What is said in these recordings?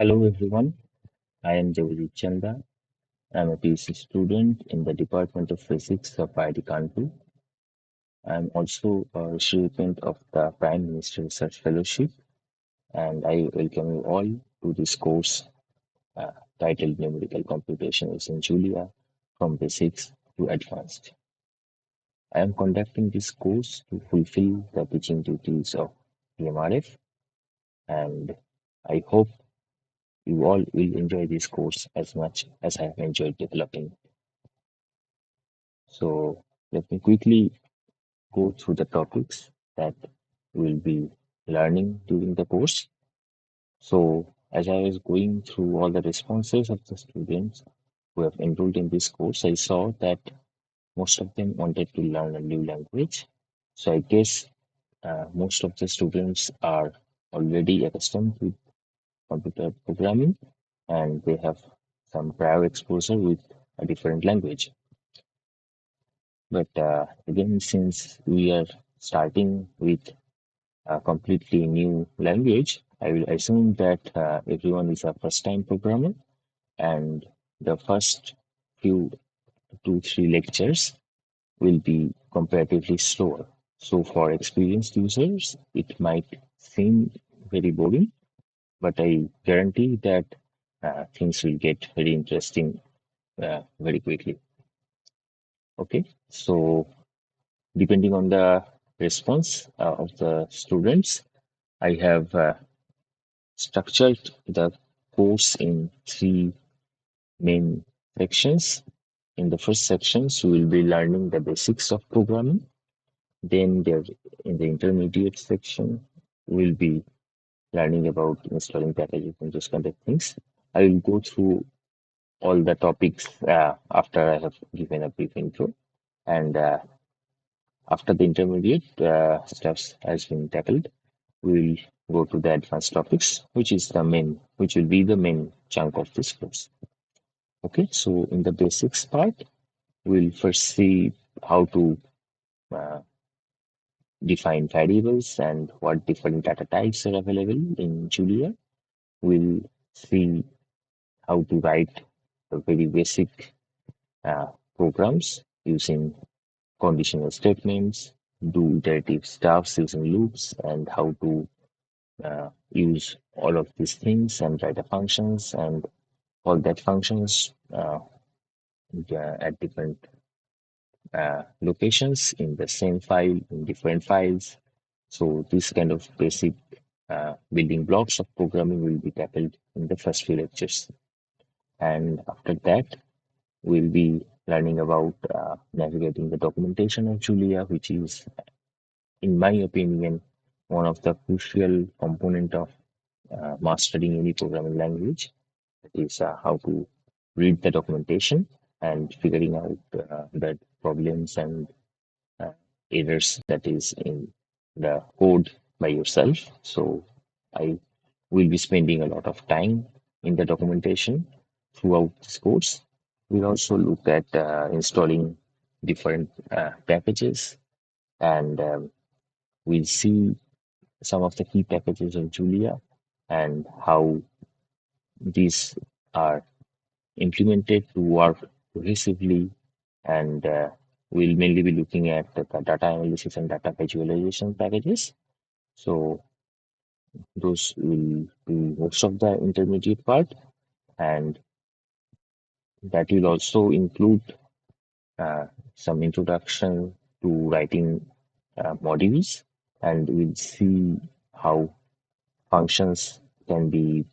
Hello everyone, I am Javajit Chanda. I am a PhD student in the Department of Physics of IIT Kanpur. I am also a recipient of the Prime Minister Research Fellowship, and I welcome you all to this course uh, titled Numerical Computation using Julia from Basics to Advanced. I am conducting this course to fulfill the teaching duties of PMRF, and I hope you all will enjoy this course as much as I have enjoyed developing. So let me quickly go through the topics that we'll be learning during the course. So as I was going through all the responses of the students who have enrolled in this course, I saw that most of them wanted to learn a new language. So I guess most of the students are already accustomed with computer programming and they have some prior exposure with a different language. But again, since we are starting with a completely new language, I will assume that everyone is a first time programmer and the first few 2, 3 lectures will be comparatively slower. So, for experienced users, it might seem very boring, but I guarantee that things will get very interesting very quickly. Okay, so depending on the response of the students, I have structured the course in three main sections. In the first sections, we will be learning the basics of programming. Then there, in the intermediate section, we'll be learning about installing packages and those kind of things. I will go through all the topics after I have given a brief intro. And after the intermediate steps has been tackled, we'll go to the advanced topics, which will be the main chunk of this course. Okay, so in the basics part, we'll first see how to uh, define variables and what different data types are available in Julia. We'll see how to write the very basic uh, programs using conditional statements, do iterative stuffs using loops, and how to use all of these things and write the functions and all that functions at different locations in the same file in different files. So this kind of basic building blocks of programming will be tackled in the first few lectures. And after that, we'll be learning about navigating the documentation of Julia, which is, in my opinion, one of the crucial component of mastering any programming language. That is how to read the documentation and figuring out the problems and uh, errors that is in the code by yourself. So I will be spending a lot of time in the documentation throughout this course. We'll also look at installing different packages and we'll see some of the key packages of Julia and how these are implemented to work cohesively and we'll mainly be looking at the data analysis and data visualization packages. So those will be most of the intermediate part, and that will also include uh, some introduction to writing modules, and we'll see how functions can be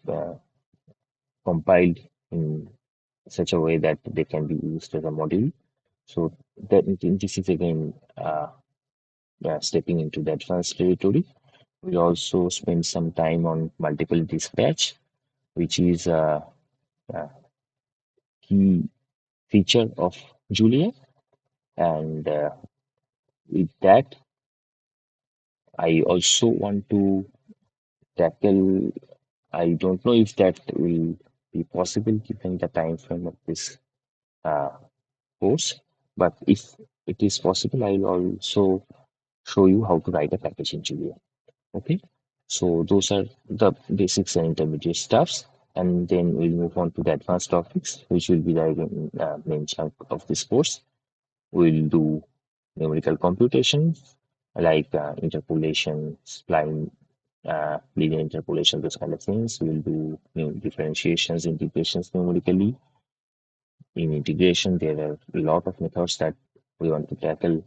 compiled in such a way that they can be used as a module. So that this is again stepping into the advanced territory. We'll also spend some time on multiple dispatch, which is a key feature of Julia. And with that, I also want to tackle. I don't know if that will be possible given the time frame of this uh, course, but if it is possible, I will also show you how to write a package in Julia. Okay, so those are the basics and intermediate stuffs. and then we'll move on to the advanced topics, which will be the main chunk of this course. We'll do numerical computation like interpolation, spline, linear interpolation, those kind of things. We'll do differentiations, integrations numerically. In integration, there are a lot of methods that we want to tackle.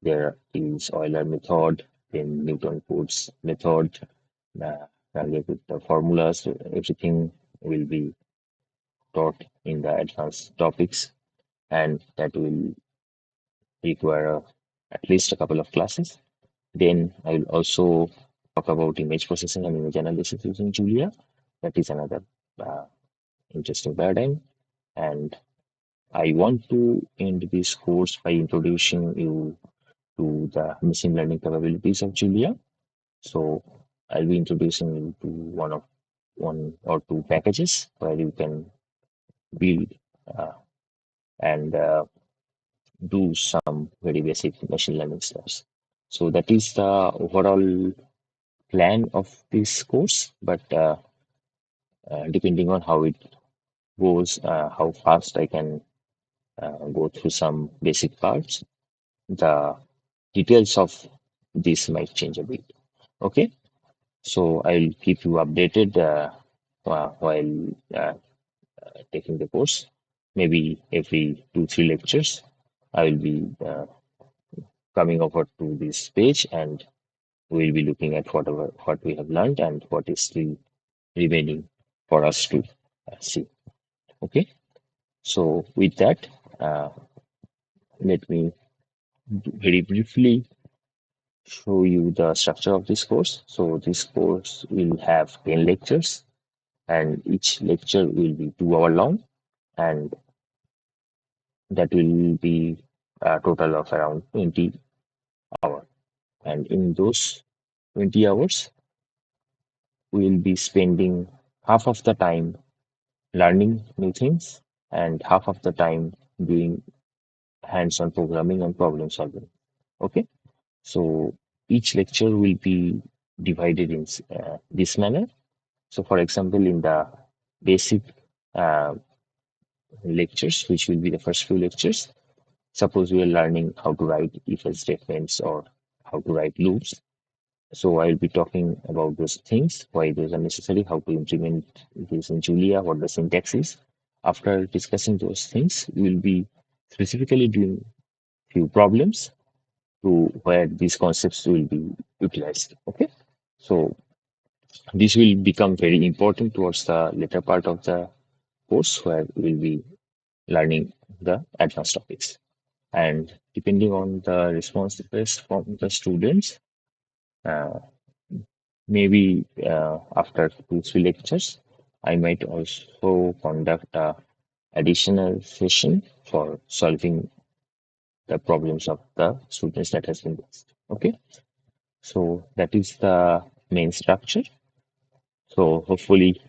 There is Euler method, then Newton Cotes method, related with the formulas. Everything will be taught in the advanced topics, and that will require at least a couple of classes. Then I will also talk about image processing and image analysis using Julia. That is another uh, interesting paradigm. And I want to end this course by introducing you to the machine learning capabilities of Julia. So I'll be introducing you to one or two packages where you can build uh, and do some very basic machine learning steps. So that is the overall plan of this course, but depending on how it goes, how fast I can go through some basic parts, the details of this might change a bit. Okay, so I'll keep you updated while taking the course. Maybe every 2-3 lectures, I will be coming over to this page, and we'll be looking at what we have learned and what is still remaining for us to see. Okay, so with that, uh, let me very briefly show you the structure of this course. So this course will have 10 lectures, and each lecture will be 2 hour long, and that will be a total of around 20 hours. And in those 20 hours, we will be spending half of the time learning new things and half of the time doing hands-on programming and problem solving. Okay, so each lecture will be divided in this manner. So, for example, in the basic uh, lectures, which will be the first few lectures, suppose we are learning how to write if-else statements or how to write loops. So I'll be talking about those things, why those are necessary, how to implement this in Julia, what the syntax is. After discussing those things, we will be specifically doing few problems to where these concepts will be utilized. Okay, so this will become very important towards the later part of the course where we'll be learning the advanced topics. And depending on the responses from the students, uh, maybe after 2-3 lectures, I might also conduct a additional session for solving the problems of the students that has been asked. Okay, so that is the main structure. So hopefully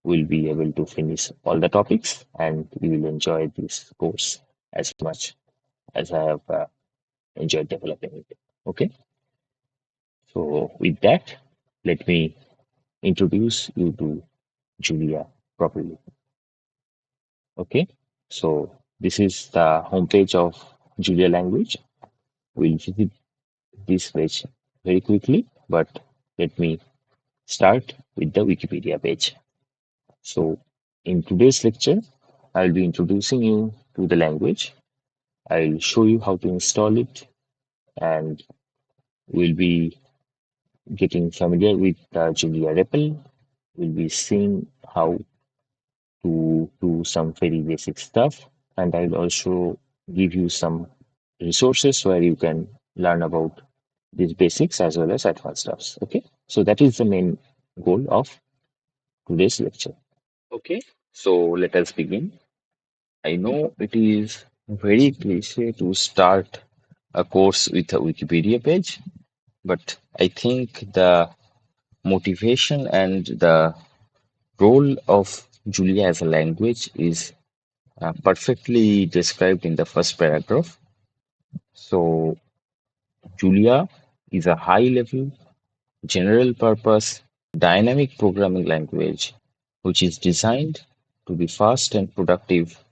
we'll be able to finish all the topics and we will enjoy this course as much as I have enjoyed developing it. Okay, so with that, let me introduce you to Julia properly. Okay, so this is the homepage of Julia language. We'll visit this page very quickly, but let me start with the Wikipedia page. So in today's lecture, I'll be introducing you to the language. I'll show you how to install it, and we'll be getting familiar with Julia REPL. We'll be seeing how to do some very basic stuff, and I'll also give you some resources where you can learn about these basics as well as advanced stuffs. Okay, so that is the main goal of today's lecture. Okay, so let us begin. I know it is very cliche to start a course with a Wikipedia page, but I think the motivation and the role of Julia as a language is perfectly described in the first paragraph. So, Julia is a high level, general purpose, dynamic programming language which is designed to be fast and productive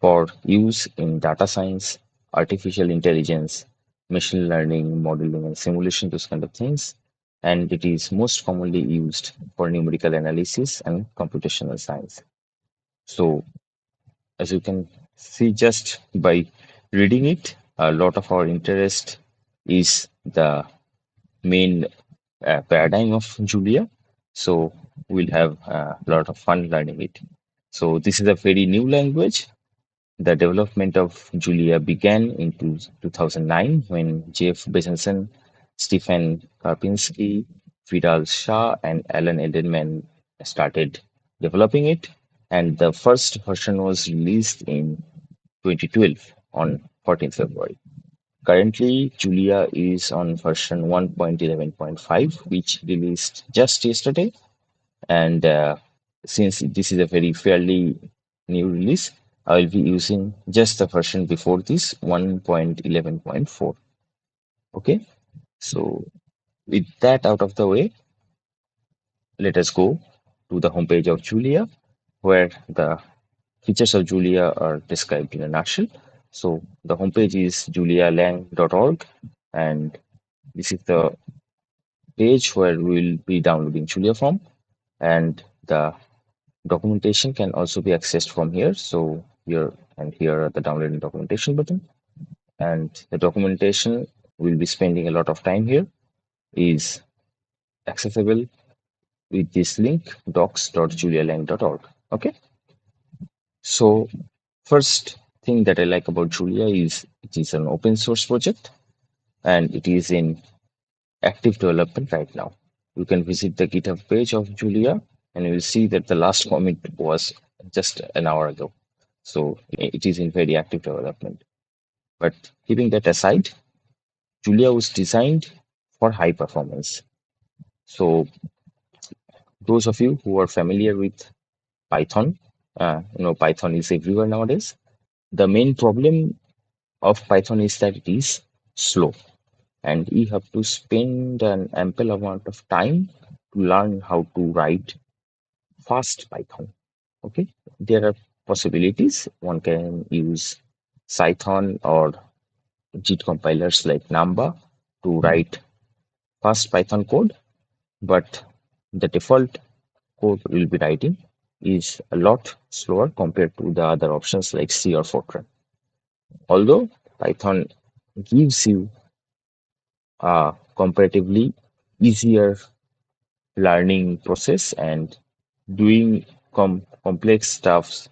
for use in data science, artificial intelligence, machine learning, modeling, and simulation, those kind of things. And it is most commonly used for numerical analysis and computational science. So, as you can see just by reading it, a lot of our interest is the main paradigm of Julia. So we'll have a lot of fun learning it. So this is a very new language. The development of Julia began in 2009 when Jeff Bezos, Stephen Karpinski, Vidal Shah, and Alan Edelman started developing it. And the first version was released in 2012 on 14th February. Currently, Julia is on version 1.11.5, which released just yesterday. And since this is a very fairly new release, I will be using just the version before this 1.11.4. Okay, so with that out of the way, let us go to the homepage of Julia, where the features of Julia are described in a nutshell. So the homepage is julialang.org, and this is the page where we'll be downloading Julia from, and the documentation can also be accessed from here. So here and here are the downloading documentation button, and the documentation we'll be spending a lot of time here is accessible with this link docs.julialang.org. Okay, so first thing that I like about Julia is it is an open source project and it is in active development right now. You can visit the GitHub page of Julia and you will see that the last commit was just an hour ago. So it is in very active development. But keeping that aside, Julia was designed for high performance. So those of you who are familiar with Python, Python is everywhere nowadays. The main problem of Python is that it is slow and you have to spend an ample amount of time to learn how to write fast Python. Okay, there are possibilities. One can use Python or JIT compilers like Numba to write fast Python code, but the default code we'll be writing is a lot slower compared to the other options like C or Fortran. Although Python gives you a comparatively easier learning process and doing complex stuffs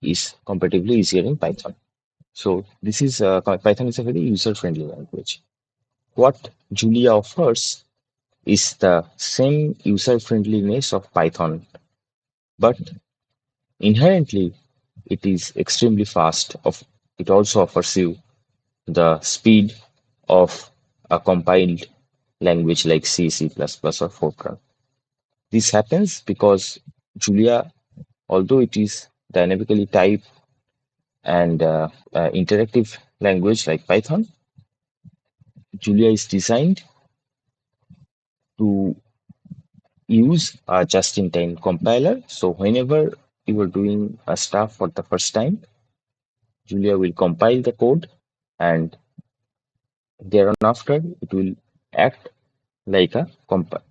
is comparatively easier in Python. So this is Python is a very user-friendly language. What Julia offers is the same user-friendliness of Python, but inherently it is extremely fast. It also offers you the speed of a compiled language like C, C++, or Fortran. This happens because Julia, although it is dynamically typed and interactive language like Python, Julia is designed to use a just-in-time compiler. So whenever you are doing a stuff for the first time, Julia will compile the code and thereafter it will act like a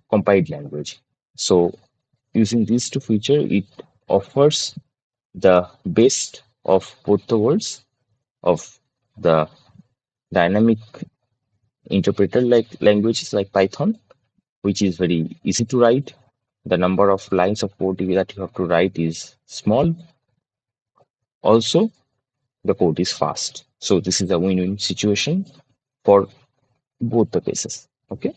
compiled language. So using these two features, it offers the best of both the worlds of the dynamic interpreter like languages like Python, which is very easy to write. The number of lines of code that you have to write is small. Also, the code is fast. So this is a win-win situation for both the cases. Okay.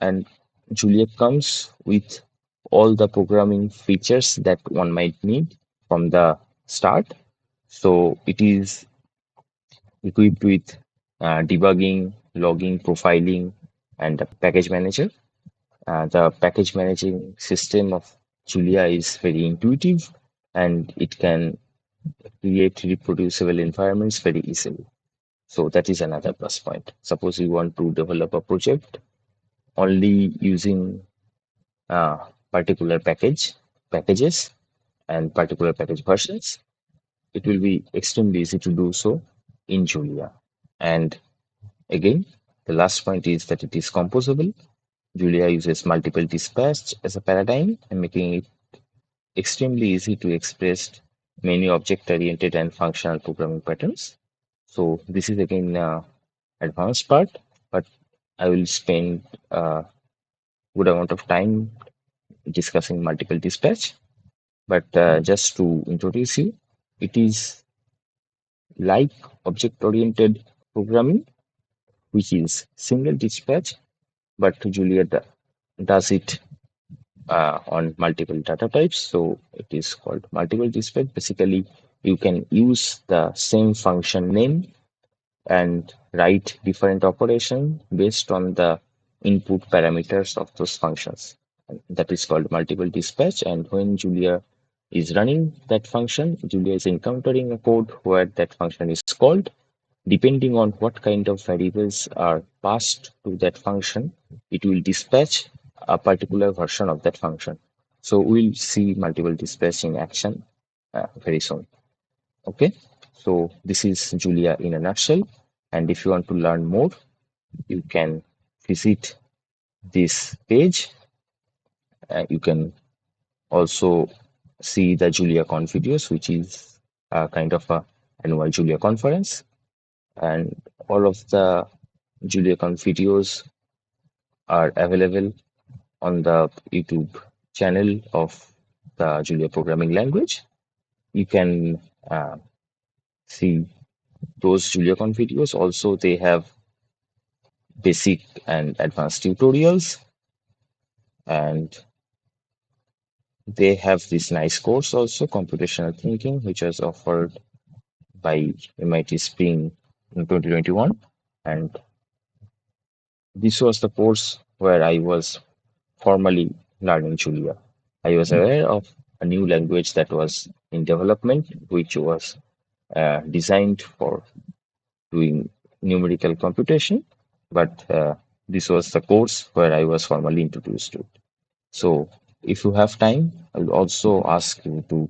And Juliet comes with all the programming features that one might need from the start. So it is equipped with debugging, logging, profiling, and a package manager. The package managing system of Julia is very intuitive and it can create reproducible environments very easily. So that is another plus point. Suppose you want to develop a project only using a particular package, packages and particular package versions, it will be extremely easy to do so in Julia. And again, the last point is that it is composable. Julia uses multiple dispatch as a paradigm and making it extremely easy to express many object-oriented and functional programming patterns. So this is again advanced part, but I will spend a good amount of time discussing multiple dispatch. But just to introduce you, it is like object-oriented programming, which is single dispatch, but Julia does it on multiple data types. So it is called multiple dispatch. Basically, you can use the same function name and write different operation based on the input parameters of those functions. And that is called multiple dispatch. And when Julia is running that function, Julia is encountering a code where that function is called. Depending on what kind of variables are passed to that function, it will dispatch a particular version of that function. So we'll see multiple dispatch in action very soon. Okay, so this is Julia in a nutshell. And if you want to learn more, you can visit this page. You can also see the JuliaCon videos, which is a kind of a annual Julia conference. And all of the JuliaCon videos are available on the YouTube channel of the Julia programming language. You can see those JuliaCon videos. Also, they have basic and advanced tutorials, and they have this nice course also, computational thinking, which was offered by MIT Spring in 2021. And this was the course where I was formally learning Julia. I was aware of a new language that was in development, which was designed for doing numerical computation, but this was the course where I was formally introduced to it. So, if you have time, I will also ask you to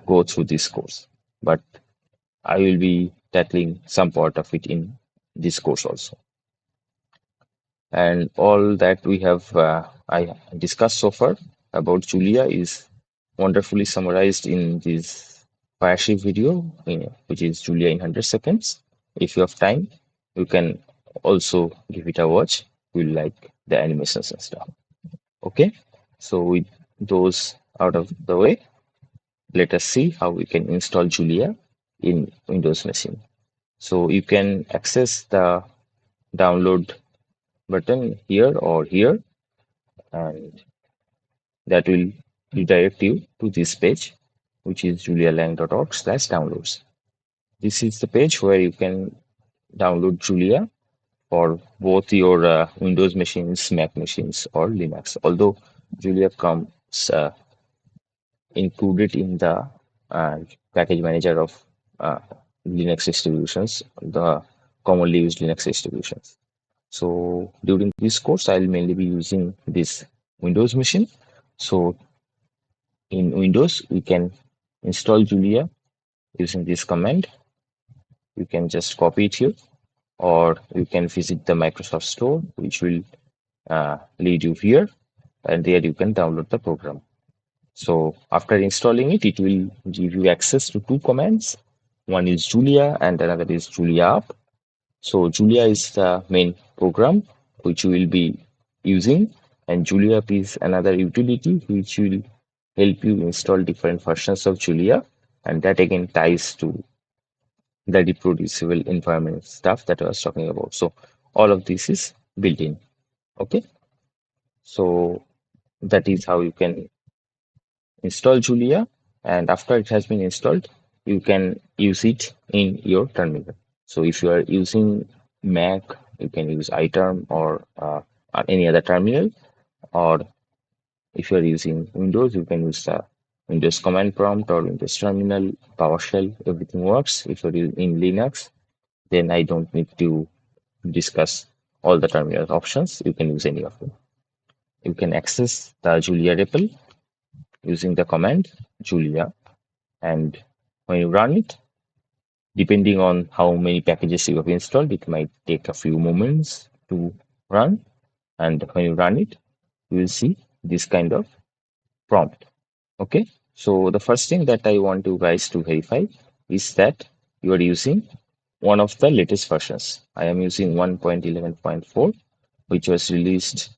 go through this course, but I will be tackling some part of it in this course also. And all that we have I discussed so far about Julia is wonderfully summarized in this Fayashi video, which is Julia in 100 seconds. If you have time, you can also give it a watch. We like the animations and stuff. Okay, so with those out of the way, let us see how we can install Julia in Windows machine. So you can access the download button here or here, and that will redirect you to this page, which is julialang.org/downloads. This is the page where you can download Julia for both your Windows machines, Mac machines, or Linux. Although Julia comes included in the uh, package manager of uh, Linux distributions, the commonly used Linux distributions. So during this course, I'll mainly be using this Windows machine. So in Windows, we can install Julia using this command. You can just copy it here, or you can visit the Microsoft Store, which will lead you here, and there you can download the program. So after installing it, it will give you access to two commands. One is Julia and another is Julia App. So Julia is the main program which you will be using, and Julia App is another utility which will help you install different versions of Julia, and that again ties to the reproducible environment stuff that I was talking about. So all of this is built in. Okay, so that is how you can install Julia, and after it has been installed, you can use it in your terminal. So if you are using Mac, you can use iTerm or any other terminal, or if you are using Windows, you can use the Windows command prompt or Windows terminal, PowerShell, everything works. If you're in Linux, then I don't need to discuss all the terminal options. You can use any of them. You can access the Julia REPL using the command Julia. And when you run it, depending on how many packages you have installed, it might take a few moments to run. And when you run it, you will see this kind of prompt. Okay. So the first thing that I want you guys to verify is that you are using one of the latest versions. I am using 1.11.4, which was released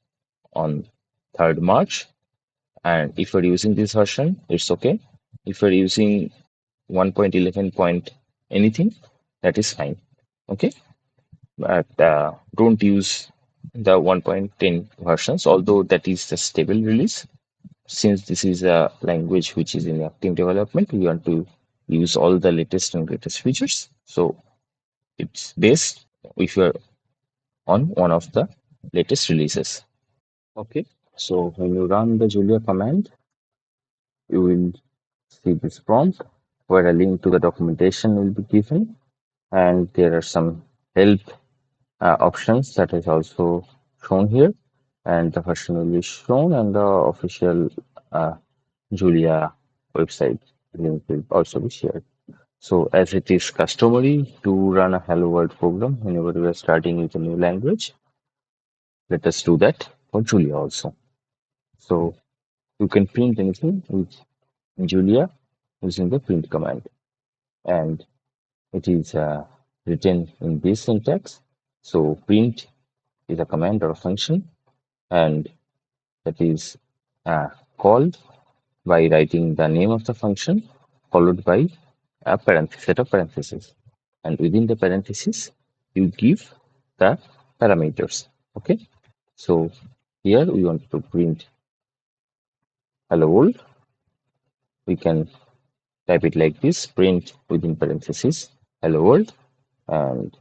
on 3rd March. And if you're using this version, it's okay. If you're using 1.11 point anything, that is fine. Okay. But don't use the 1.10 versions, although that is the stable release. Since this is a language which is in active development, we want to use all the latest and greatest features. So it's best if you're on one of the latest releases. Okay. So when you run the Julia command, you will see this prompt where a link to the documentation will be given, and there are some help options that is also shown here, and the version will be shown, and the official uh, Julia website link will also be shared. So as it is customary to run a Hello World program whenever we are starting with a new language, let us do that for Julia also. So you can print anything with Julia using the print command, and it is written in this syntax. So print is a command or a function, and that is called by writing the name of the function followed by a set of parentheses. And within the parentheses, you give the parameters. Okay. So here we want to print hello world. We can type it like this, print within parentheses hello world, and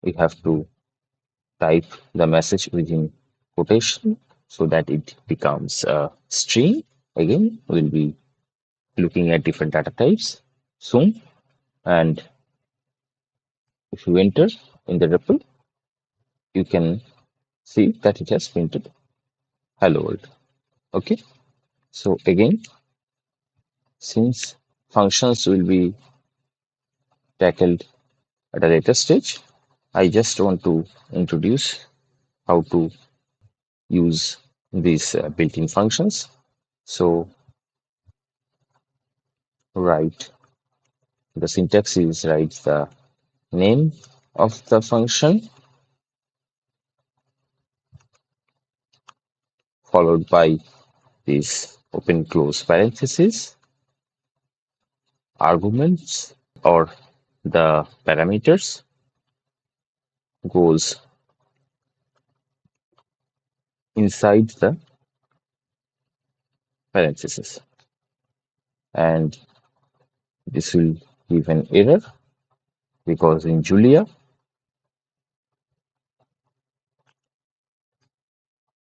we have to type the message within quotation so that it becomes a string. Again, we'll be looking at different data types soon. And if you enter in the REPL, you can see that it has printed hello world. Okay. So again, since functions will be tackled at a later stage, I just want to introduce how to use these built-in functions. So write the syntax is write the name of the function followed by this open close parenthesis arguments or the parameters goes inside the parenthesis, and this will give an error because in Julia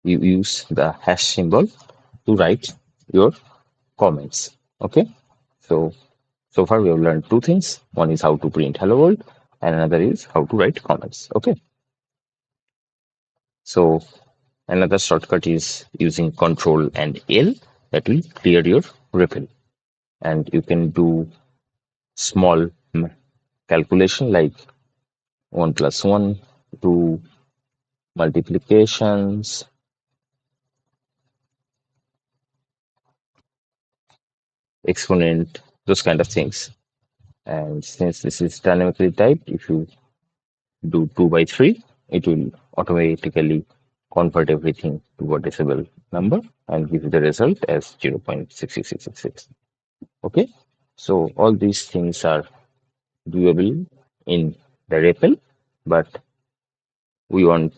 you use the hash symbol to write your comments. Okay. So far we have learned two things. One is how to print hello world, and another is how to write comments. Okay. So another shortcut is using Control and L, that will clear your REPL. And you can do small calculation like 1 plus 1, 2 multiplications, exponent, those kind of things. And since this is dynamically typed, if you do 2 by 3, it will automatically convert everything to a decimal number and give you the result as 0.66666. Okay, so all these things are doable in the REPL, but we want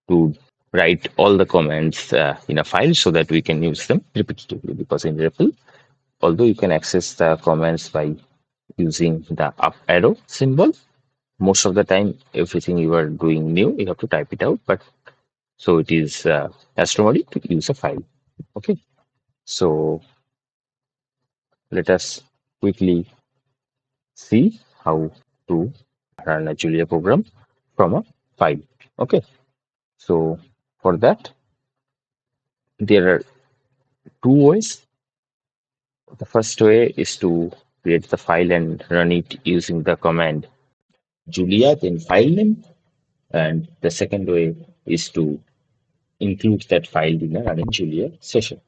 to write all the commands in a file so that we can use them repetitively, because in REPL, although you can access the commands by using the up arrow symbol, most of the time everything you are doing new you have to type it out, but so it is customary to use a file. Okay, so let us quickly see how to run a Julia program from a file. Okay, so for that there are two ways. The first way is to create the file and run it using the command Julia, then file name. And the second way is to include that file in a running Julia session.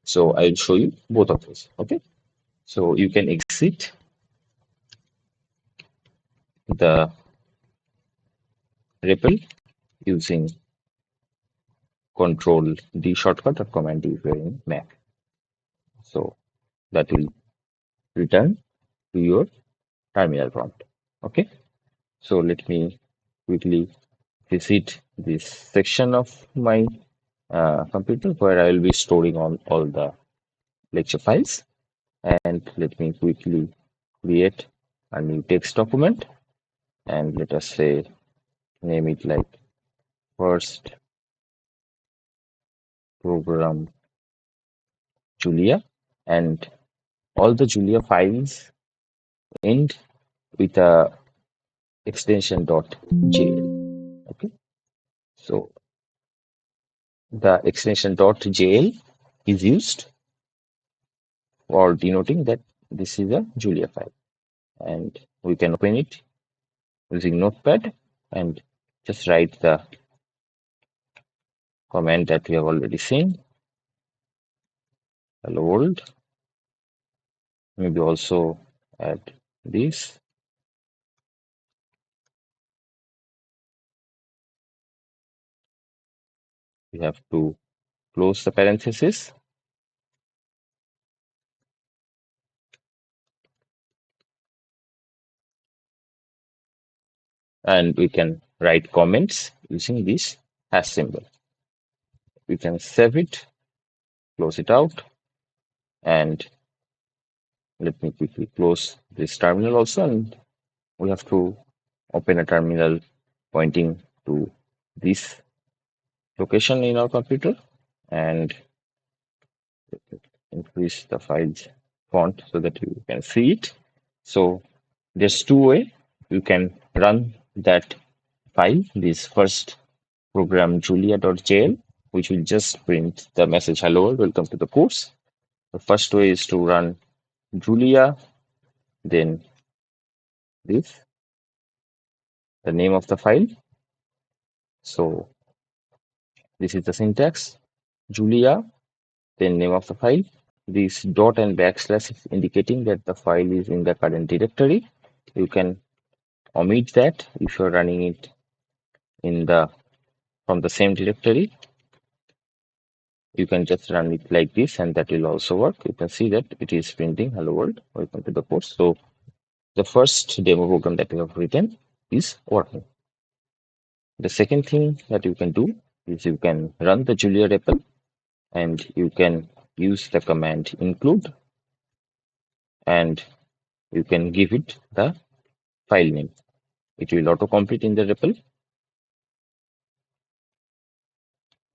So I will show you both of those. Okay. So you can exit the REPL using Control D shortcut or Command D if you're in Mac. So that will return to your terminal prompt. Okay. So let me quickly visit this section of my computer where I will be storing all the lecture files. And let me quickly create a new text document. And let us say, name it like first program Julia. And all the Julia files end with a extension .jl. Okay. So the extension .jl is used for denoting that this is a Julia file. And we can open it using Notepad and just write the command that we have already seen. Hello world. Maybe also add this. We have to close the parenthesis. And we can write comments using this hash symbol. We can save it, close it out, and let me quickly close this terminal also. And we have to open a terminal pointing to this location in our computer and increase the file's font so that you can see it. So there's two ways you can run that file, this first program julia.jl, which will just print the message hello, welcome to the course. The first way is to run Julia, then this, the name of the file. So this is the syntax, Julia, then name of the file. This dot and backslash is indicating that the file is in the current directory. You can omit that if you're running it in the from the same directory. You can just run it like this and that will also work. You can see that it is printing hello world, welcome to the course. So the first demo program that we have written is working. The second thing that you can do is you can run the Julia REPL and you can use the command include and you can give it the file name. It will autocomplete in the REPL.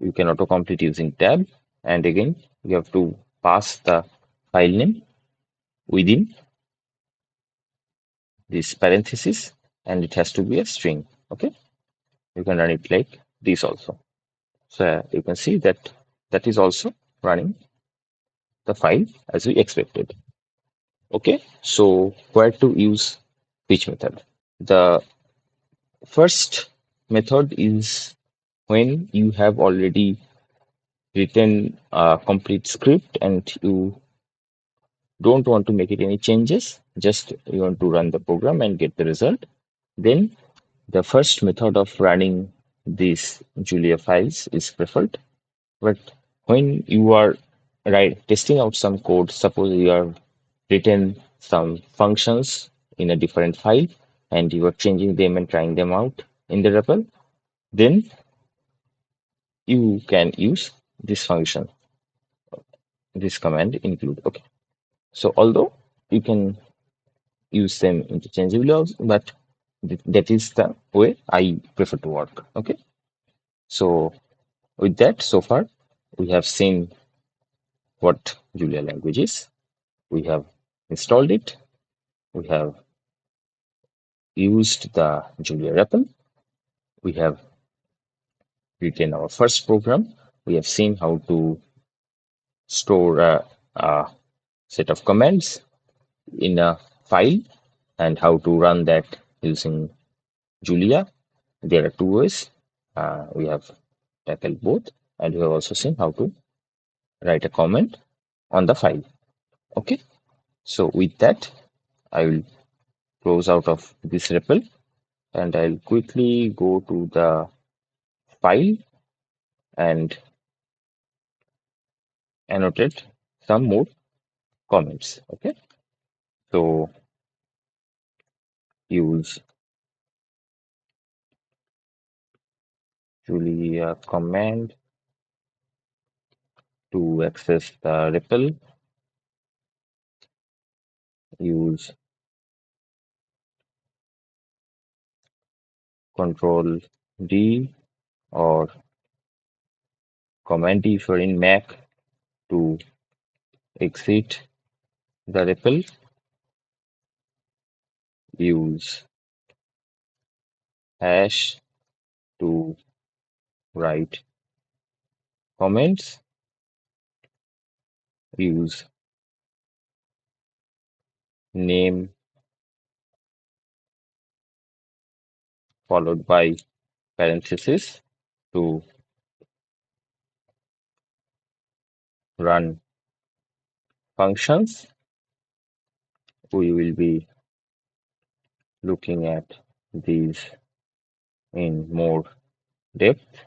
You can autocomplete using tab and again you have to pass the file name within this parenthesis and it has to be a string. Okay, you can run it like this also. So you can see that that is also running the file as we expected. Okay, so where to use which method? The first method is when you have already written a complete script and you don't want to make it any changes, just you want to run the program and get the result. Then the first method of running these Julia files is preferred. But when you are testing out some code, suppose you have written some functions in a different file and you are changing them and trying them out in the REPL, then you can use this function, this command include. Okay. So although you can use them interchangeably also, but that is the way I prefer to work. Okay. So with that, so far we have seen what Julia language is. We have installed it. We have used the Julia REPL. We have written our first program. We have seen how to store a set of commands in a file and how to run that using Julia. There are two ways. We have tackled both, and we have also seen how to write a comment on the file. Okay, so with that, I will close out of this REPL and I'll quickly go to the file and annotate some more comments. Okay, so use Julia command to access the REPL. Use Control D or Command D if you're in Mac to exit the REPL. Use hash to write comments. Use name followed by parenthesis to run functions. We will be looking at these in more depth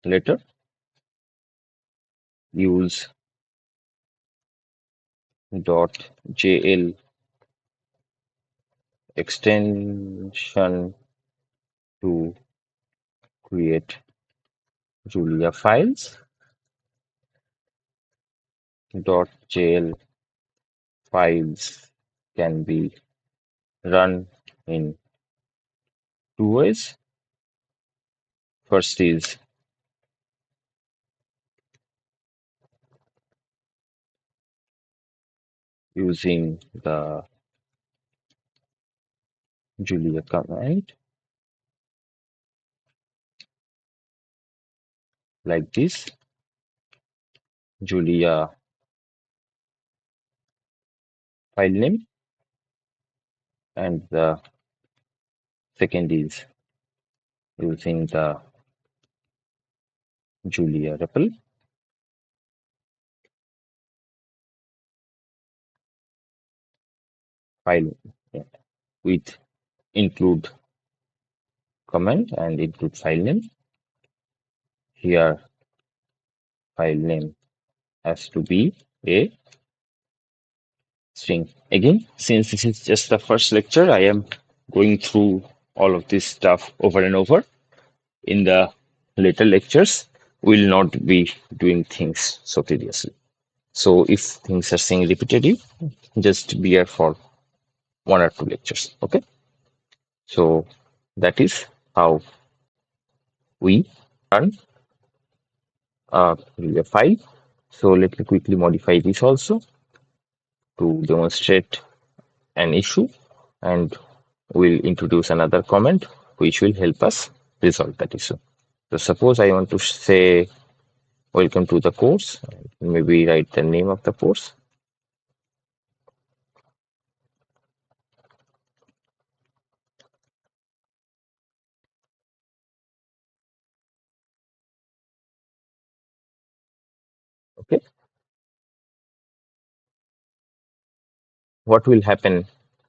later. Use .jl extension to create Julia files. .jl files can be run in two ways. First is using the Julia command like this. Julia file name, and the second is using the Julia REPL file with include command and include file name. Here file name has to be a string. Again, since this is just the first lecture, I am going through all of this stuff over and over. In the later lectures, we'll not be doing things so tediously. So if things are saying repetitive, just be here for 1 or 2 lectures. Okay. So that is how we run a file. So let me quickly modify this also to demonstrate an issue, and we'll introduce another comment which will help us resolve that issue. So suppose I want to say welcome to the course, maybe write the name of the course. Okay. What will happen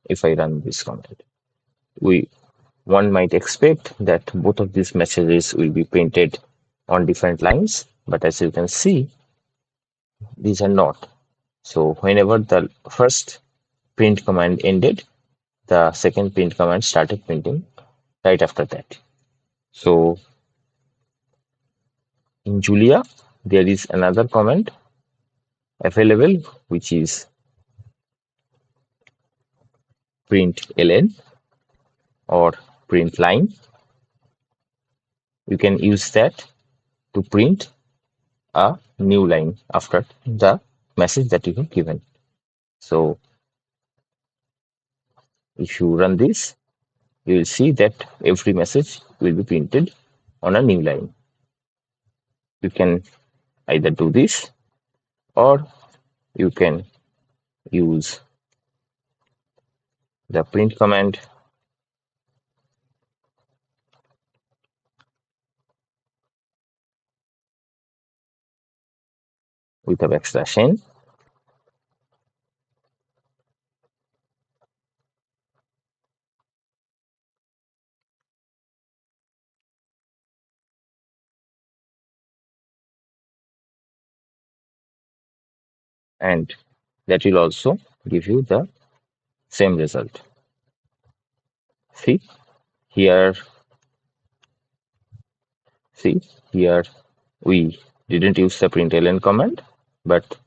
if I run this command? One might expect that both of these messages will be printed on different lines, but as you can see, these are not. So whenever the first print command ended, the second print command started printing right after that. So in Julia, there is another command available, which is print ln or print line. You can use that to print a new line after the message that you have given. So if you run this, you will see that every message will be printed on a new line. You can either do this, or you can use the print command with a backslash n, and that will also give you the same result. See here, see here, we didn't use the println command, but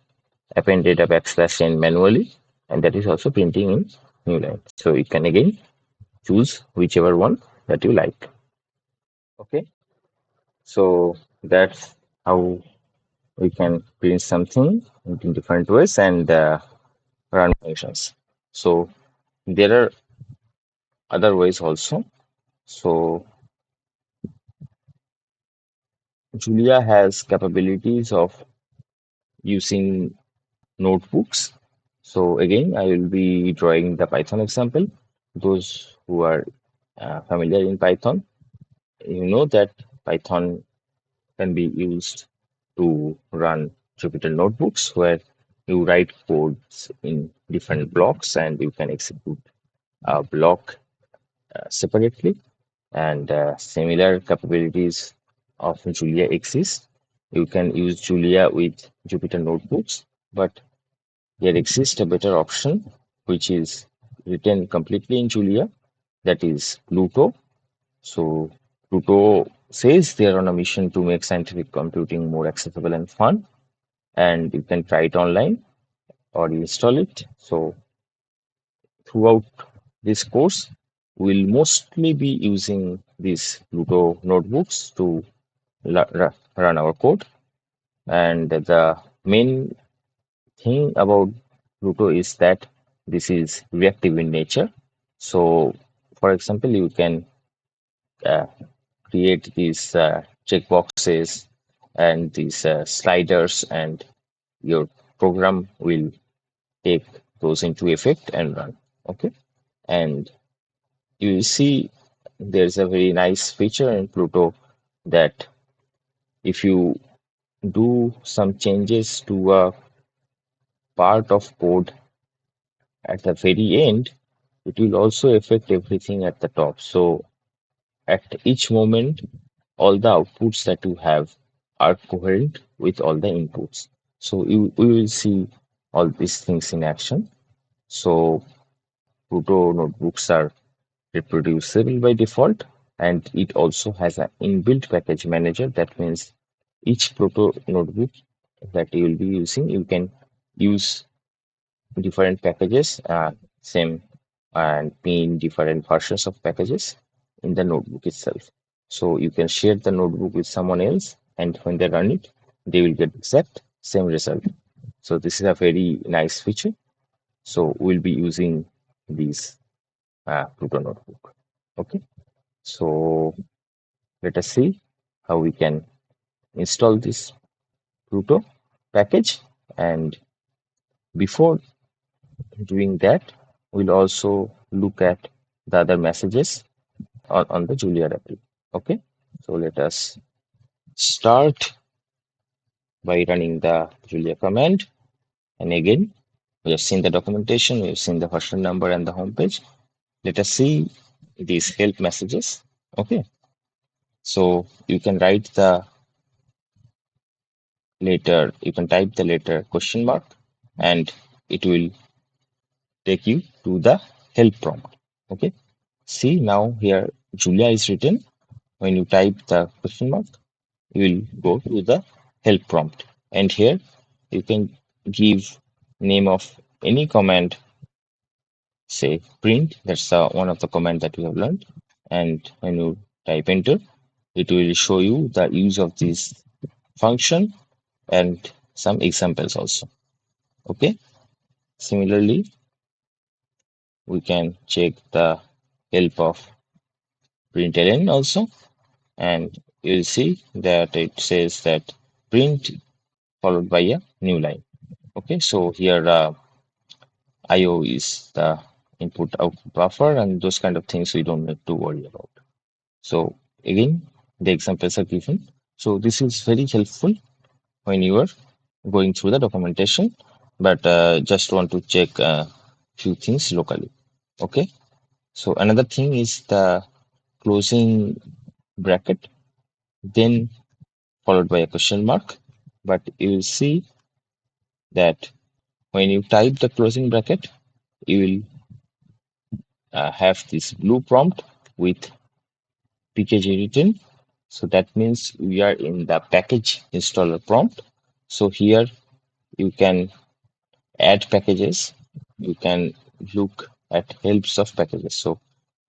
appended a backslash n manually, and that is also printing in new line. So you can again choose whichever one that you like. Okay, so that's how we can print something in different ways and run functions. So there are other ways also. So Julia has capabilities of using notebooks. So again, I will be drawing the Python example. Those who are familiar in Python, you know that Python can be used to run Jupyter notebooks where you write codes in different blocks and you can execute a block separately. And similar capabilities of Julia exist. You can use Julia with Jupyter notebooks, but there exists a better option which is written completely in Julia, that is Pluto. So Pluto says they are on a mission to make scientific computing more accessible and fun, and you can try it online or install it. So throughout this course, we'll mostly be using these Pluto notebooks to run our code. And the main thing about Pluto is that this is reactive in nature. So, for example, you can uh, create these checkboxes and these sliders, and your program will take those into effect and run. Okay, and you will see there's a very nice feature in Pluto that if you do some changes to a part of code at the very end, it will also affect everything at the top. So at each moment, all the outputs that you have are coherent with all the inputs. So we will see all these things in action. So Pluto notebooks are reproducible by default, and it also has an inbuilt package manager. That means each Pluto notebook that you will be using, you can use different packages, same, and pin different versions of packages in the notebook itself. So you can share the notebook with someone else, and when they run it, they will get exact same result. So this is a very nice feature. So we'll be using these Pluto notebook. Okay. So let us see how we can install this Pluto package. And before doing that, we'll also look at the other messages on the Julia REPL. Okay, so let us start by running the Julia command. And again, we have seen the documentation, we have seen the version number and the home page. Let us see these help messages. Okay, so you can write the letter, you can type the letter question mark, and it will take you to the help prompt. Okay, see now here Julia is written. When you type the question mark, you will go to the help prompt, and here you can give name of any command, say print. That's one of the command that we have learned. And when you type enter, it will show you the use of this function and some examples also. Okay, similarly we can check the help of println also, and you'll see that it says that print followed by a new line. Okay, so here IO is the input output buffer, and those kind of things we don't need to worry about. So again, the examples are given. So this is very helpful when you are going through the documentation, but just want to check a few things locally. Okay, so another thing is the closing bracket, then followed by a question mark. But you will see that when you type the closing bracket, you will have this blue prompt with pkg written. So that means we are in the package installer prompt. So here you can add packages, you can look at helps of packages. So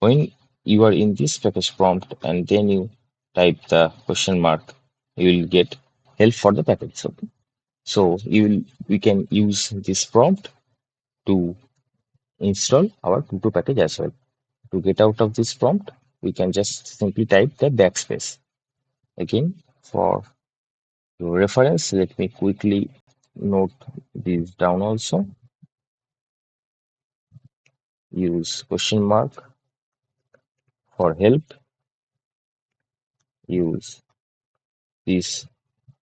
when you are in this package prompt and then you type the question mark, you will get help for the package. Okay. So we can use this prompt to install our Pluto package as well. To get out of this prompt, we can just simply type the backspace. Again, for your reference, let me quickly note this down also. Use question mark for help. Use this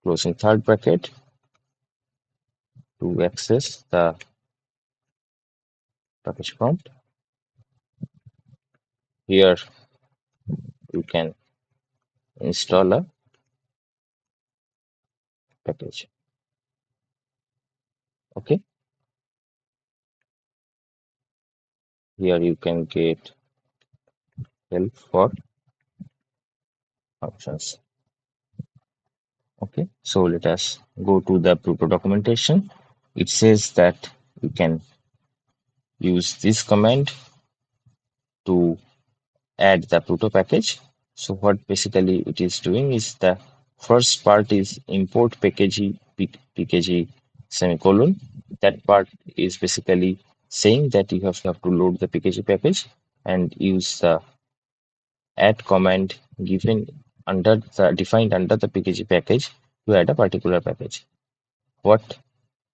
closing third bracket to access the package prompt. Here you can install a package. Okay. Here you can get help for functions. Okay. So let us go to the Pluto documentation. It says that you can use this command to add the Pluto package. So what basically it is doing is the first part is import pkg semicolon. That part is basically saying that you have to load the pkg package and use the add command given under the defined under the pkg package to add a particular package. What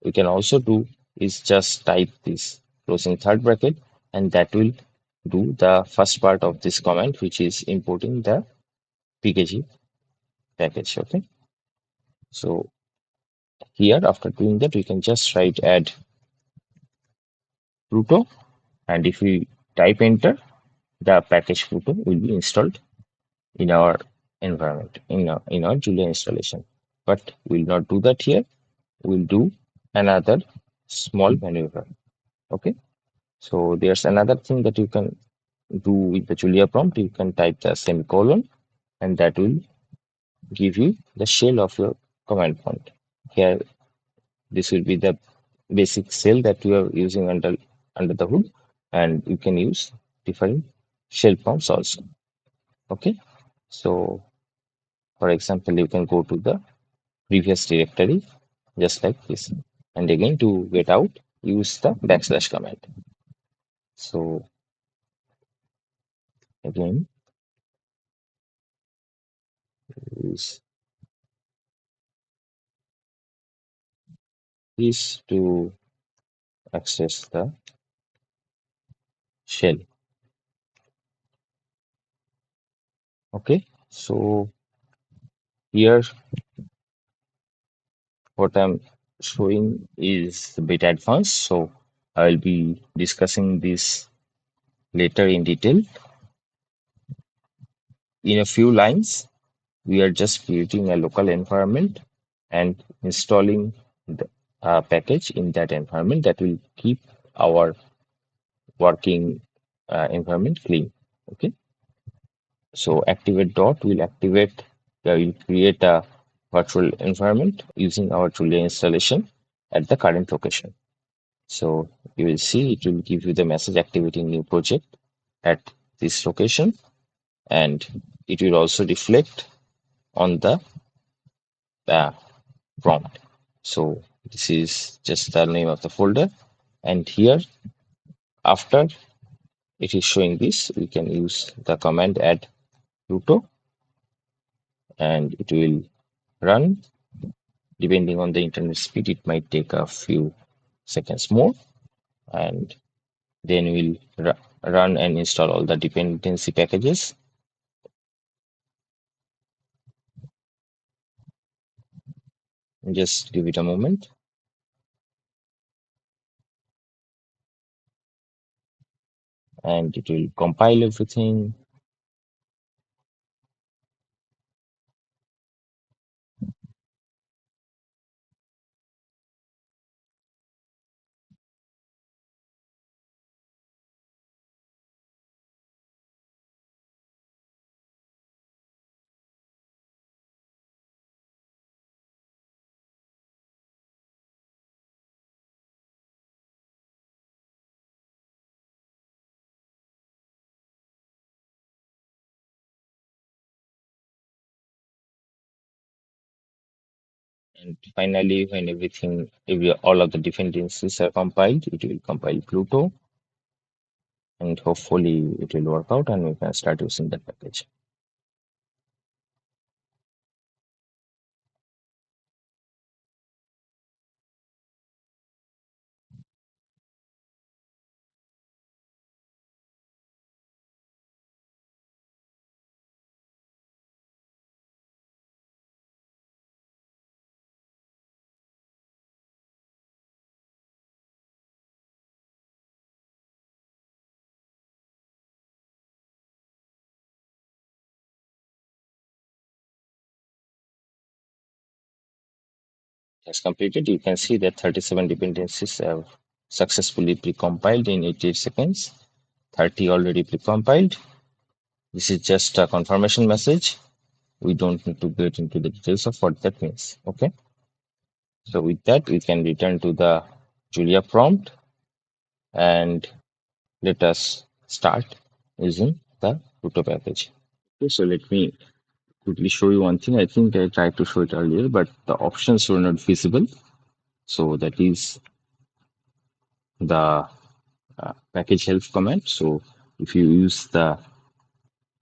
we can also do is just type this closing third bracket, and that will do the first part of this command, which is importing the pkg package. Okay. So here, after doing that, we can just write add Pluto, and if we type enter, the package Pluto will be installed in our environment, in our Julia installation. But we'll not do that here. We'll do another small maneuver. Okay. So there's another thing that you can do with the Julia prompt. You can type the semicolon, and that will give you the shell of your command prompt. Here, this will be the basic shell that you are using under the hood, and you can use different shell prompts also. Okay. So for example, you can go to the previous directory just like this, and again to get out, use the backslash command. So again, use this to access the shell. Okay. So here what I'm showing is a bit advanced, so I'll be discussing this later in detail. In a few lines, we are just creating a local environment and installing the package in that environment that will keep our working environment clean. Okay. So activate dot will activate, will create a virtual environment using our Julia installation at the current location. So you will see it will give you the message activating new project at this location, and it will also reflect on the prompt. So this is just the name of the folder, and here after it is showing this, we can use the command add Pluto, and it will run. Depending on the internet speed, it might take a few seconds more, and then we'll run and install all the dependency packages. Just give it a moment, and it will compile everything. And finally, when all of the dependencies are compiled, it will compile Pluto, and hopefully it will work out and we can start using that package. Has completed, you can see that 37 dependencies have successfully precompiled in 88 seconds. 30 already precompiled. This is just a confirmation message. We don't need to get into the details of what that means. Okay. So with that, we can return to the Julia prompt and let us start using the Pluto package. Okay, so let me quickly show you one thing. I think I tried to show it earlier, but the options were not visible. So that is the package help command. So if you use the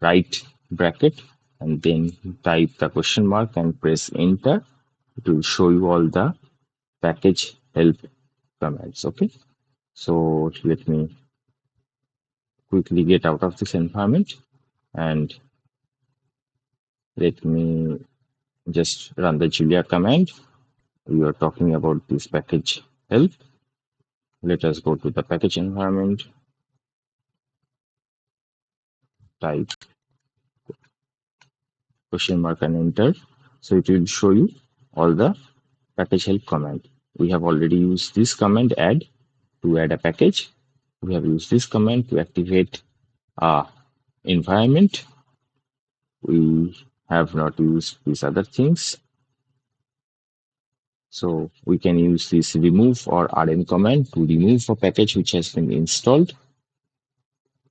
right bracket and then type the question mark and press enter, it will show you all the package help commands. Okay. So let me quickly get out of this environment and let me just run the Julia command. We are talking about this package help. Let us go to the package environment, type question mark and enter. So it will show you all the package help command. We have already used this command add to add a package. We have used this command to activate a environment. We have not used these other things. So we can use this remove or rm command to remove a package which has been installed.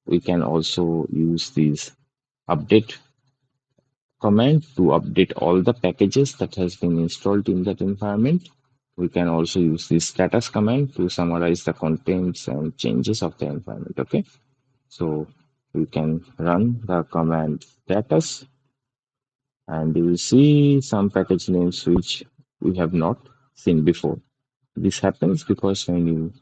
We can also use this update command to update all the packages that has been installed in that environment. We can also use this status command to summarize the contents and changes of the environment. Okay, so we can run the command status and you will see some package names which we have not seen before. This happens because when you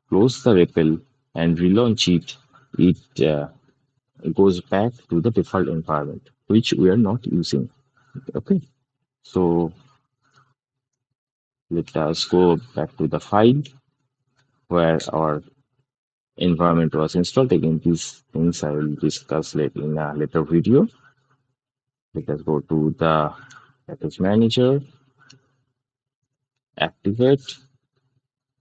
close the REPL and relaunch it, it goes back to the default environment, which we are not using. Okay, so let us go back to the file where our environment was installed. Again, these things I will discuss later in a later video. Let us go to the package manager, activate,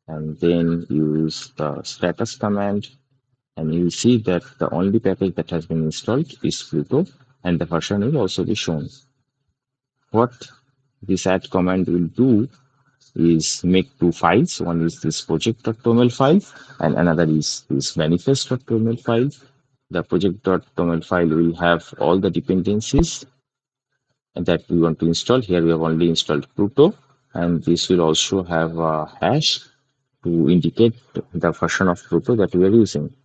and then use the status command. And you see that the only package that has been installed is Pluto, and the version will also be shown. What this add command will do is make two files. One is this project.toml file, and another is this manifest.toml file. The project.toml file will have all the dependencies that we want to install. Here we have only installed Pluto, and this will also have a hash to indicate the version of Pluto that we are using.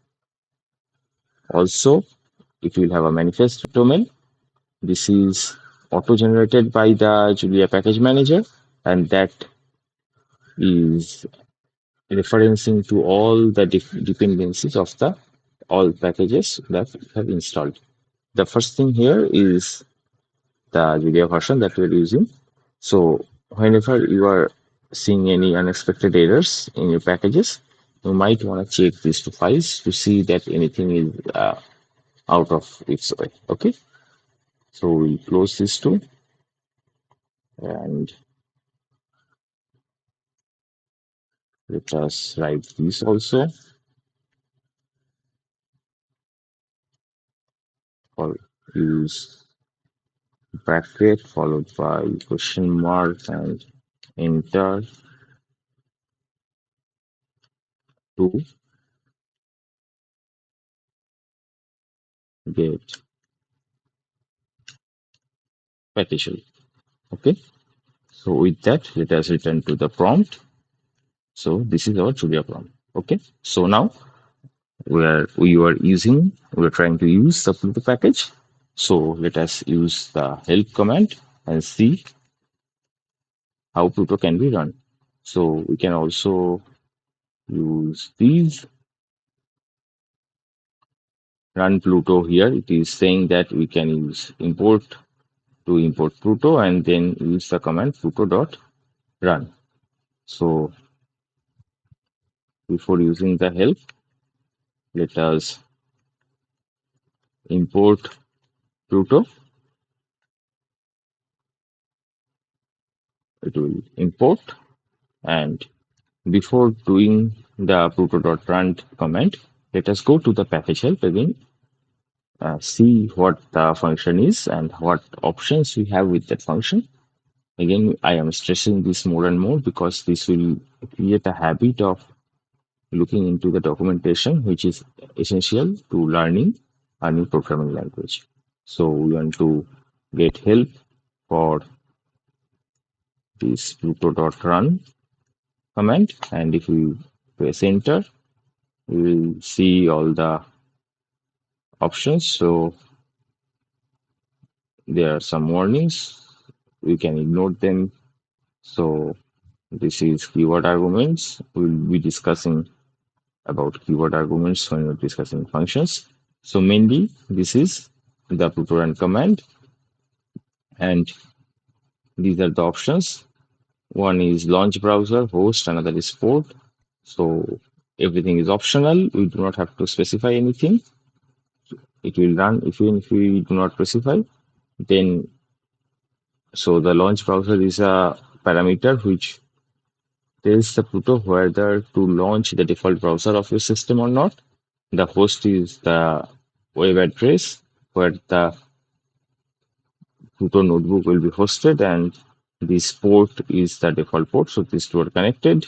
Also, it will have a manifest domain. This is auto-generated by the Julia package manager, and that is referencing to all the dependencies of the all packages that we have installed. The first thing here is the Julia version that we're using. So whenever you are seeing any unexpected errors in your packages, you might want to check these two files to see that anything is out of its way. Okay, so we close these two and let us write these also for use bracket followed by question mark and enter to get partition. Okay, so with that, let us return to the prompt. So this is our Julia prompt. Okay, so now we are trying to use the Pluto package. So let us use the help command and see how Pluto can be run. So we can also use these run Pluto here. It is saying that we can use import to import Pluto and then use the command pluto dot run. So before using the help, let us import Pluto. It will import, and before doing the pluto.run command, let us go to the package help again, see what the function is and what options we have with that function. Again, I am stressing this more and more because this will create a habit of looking into the documentation, which is essential to learning a new programming language. So we want to get help for this pluto.run command, and if we press enter, we will see all the options. So there are some warnings. We can ignore them. So this is keyword arguments. We'll be discussing about keyword arguments when we're discussing functions. So mainly this is the pluto command, and these are the options. One is launch browser, host, another is port. So everything is optional. We do not have to specify anything. It will run even if we do not specify. Then so the launch browser is a parameter which tells the Pluto whether to launch the default browser of your system or not. The host is the web address where the Pluto notebook will be hosted, and this port is the default port. So these two are connected,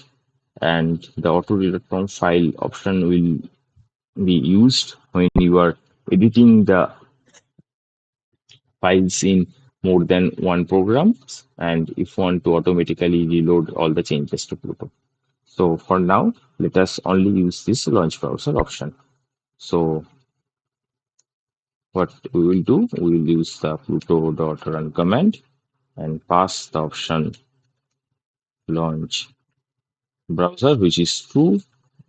and the auto.com file option will be used when you are editing the files in more than one program, and if you want to automatically reload all the changes to Pluto. So for now, let us only use this launch browser option. So what we will do, we will use the pluto.run command and pass the option launch browser, which is true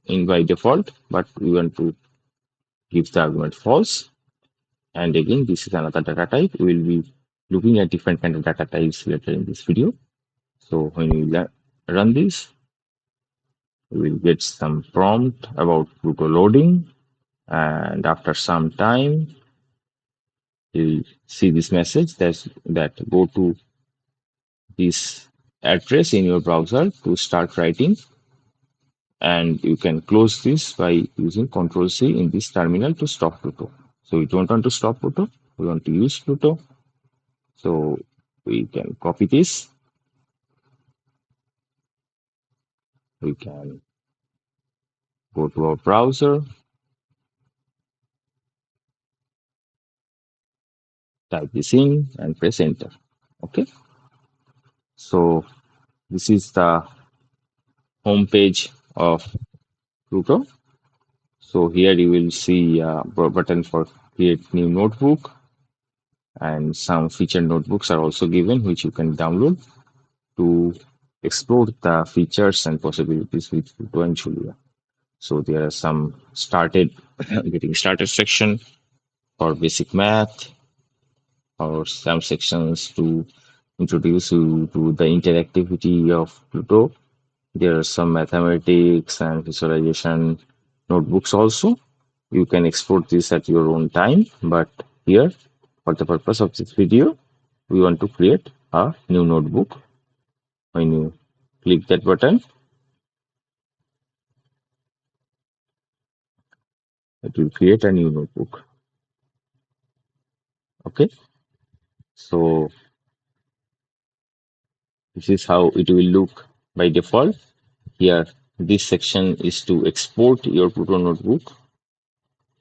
in by default, but we want to give the argument false. And again, this is another data type. We will be looking at different kind of data types later in this video. So when we run this, we will get some prompt about Pluto loading, and after some time, you'll see this message that go to this address in your browser to start writing, and you can close this by using Control C in this terminal to stop Pluto. So we don't want to stop Pluto, we want to use Pluto. So we can copy this, we can go to our browser, type this in and press enter. Okay, so this is the home page of Pluto. So here you will see a button for create new notebook, and some featured notebooks are also given which you can download to explore the features and possibilities with Pluto and Julia. So there are some started getting started section for basic math or some sections to introduce you to the interactivity of Pluto. There are some mathematics and visualization notebooks also. You can export this at your own time, but here, for the purpose of this video, we want to create a new notebook. When you click that button, it will create a new notebook. Okay, so this is how it will look by default. Here, this section is to export your Pluto notebook.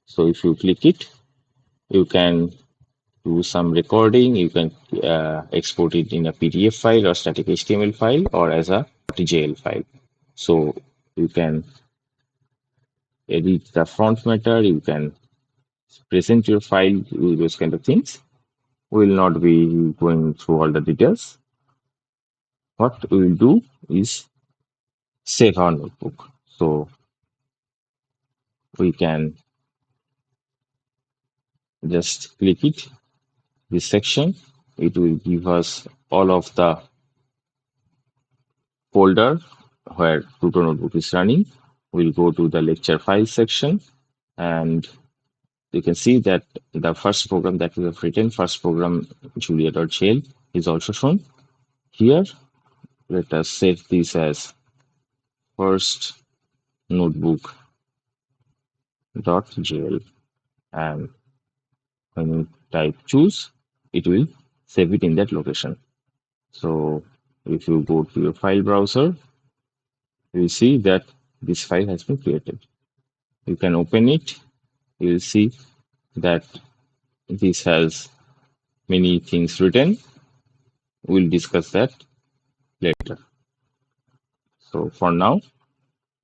So if you click it, you can do some recording. You can export it in a PDF file or static HTML file or as a .jl file. So you can edit the front matter. You can present your file, those kind of things. We will not be going through all the details. What we will do is save our notebook. So we can just click it, this section. It will give us all of the folder where Pluto notebook is running. We'll go to the lecture file section, and you can see that the first program that we have written, first program julia.jl, is also shown here. Let us save this as first notebook.jl, and when you type choose, it will save it in that location. So if you go to your file browser, you will see that this file has been created. You can open it. You will see that this has many things written. We'll discuss that later. So for now,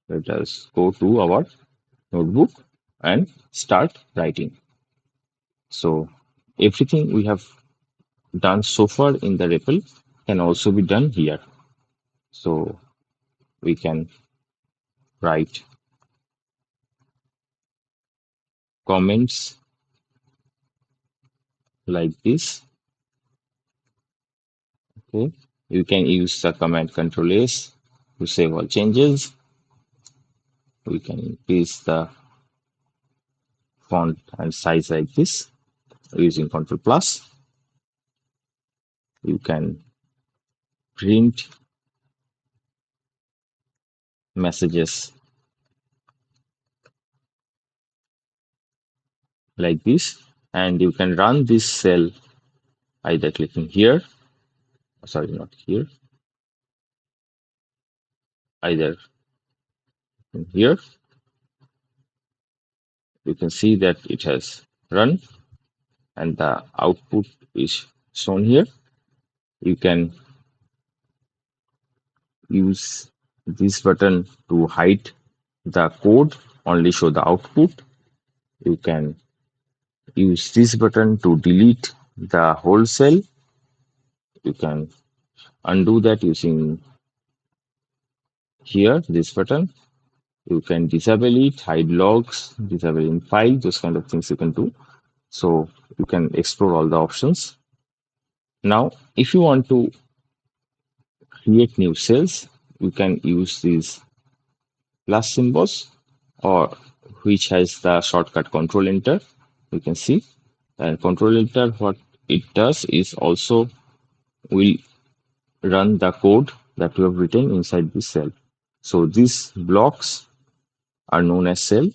let us go to our notebook and start writing. So everything we have done so far in the REPL can also be done here. So we can write comments like this. Okay. You can use the command Control S to save all changes. We can increase the font and size like this using Control Plus. You can print messages like this, and you can run this cell either clicking here, sorry, not here, either in here. You can see that it has run and the output is shown here. You can use this button to hide the code, only show the output. You can use this button to delete the whole cell. You can undo that using here, this button. You can disable it, hide logs, disable in file, those kind of things you can do. So you can explore all the options. Now, if you want to create new cells, you can use these plus symbols, or which has the shortcut Control Enter. You can see, and Control Enter, what it does is also will run the code that you have written inside this cell. So these blocks are known as cell,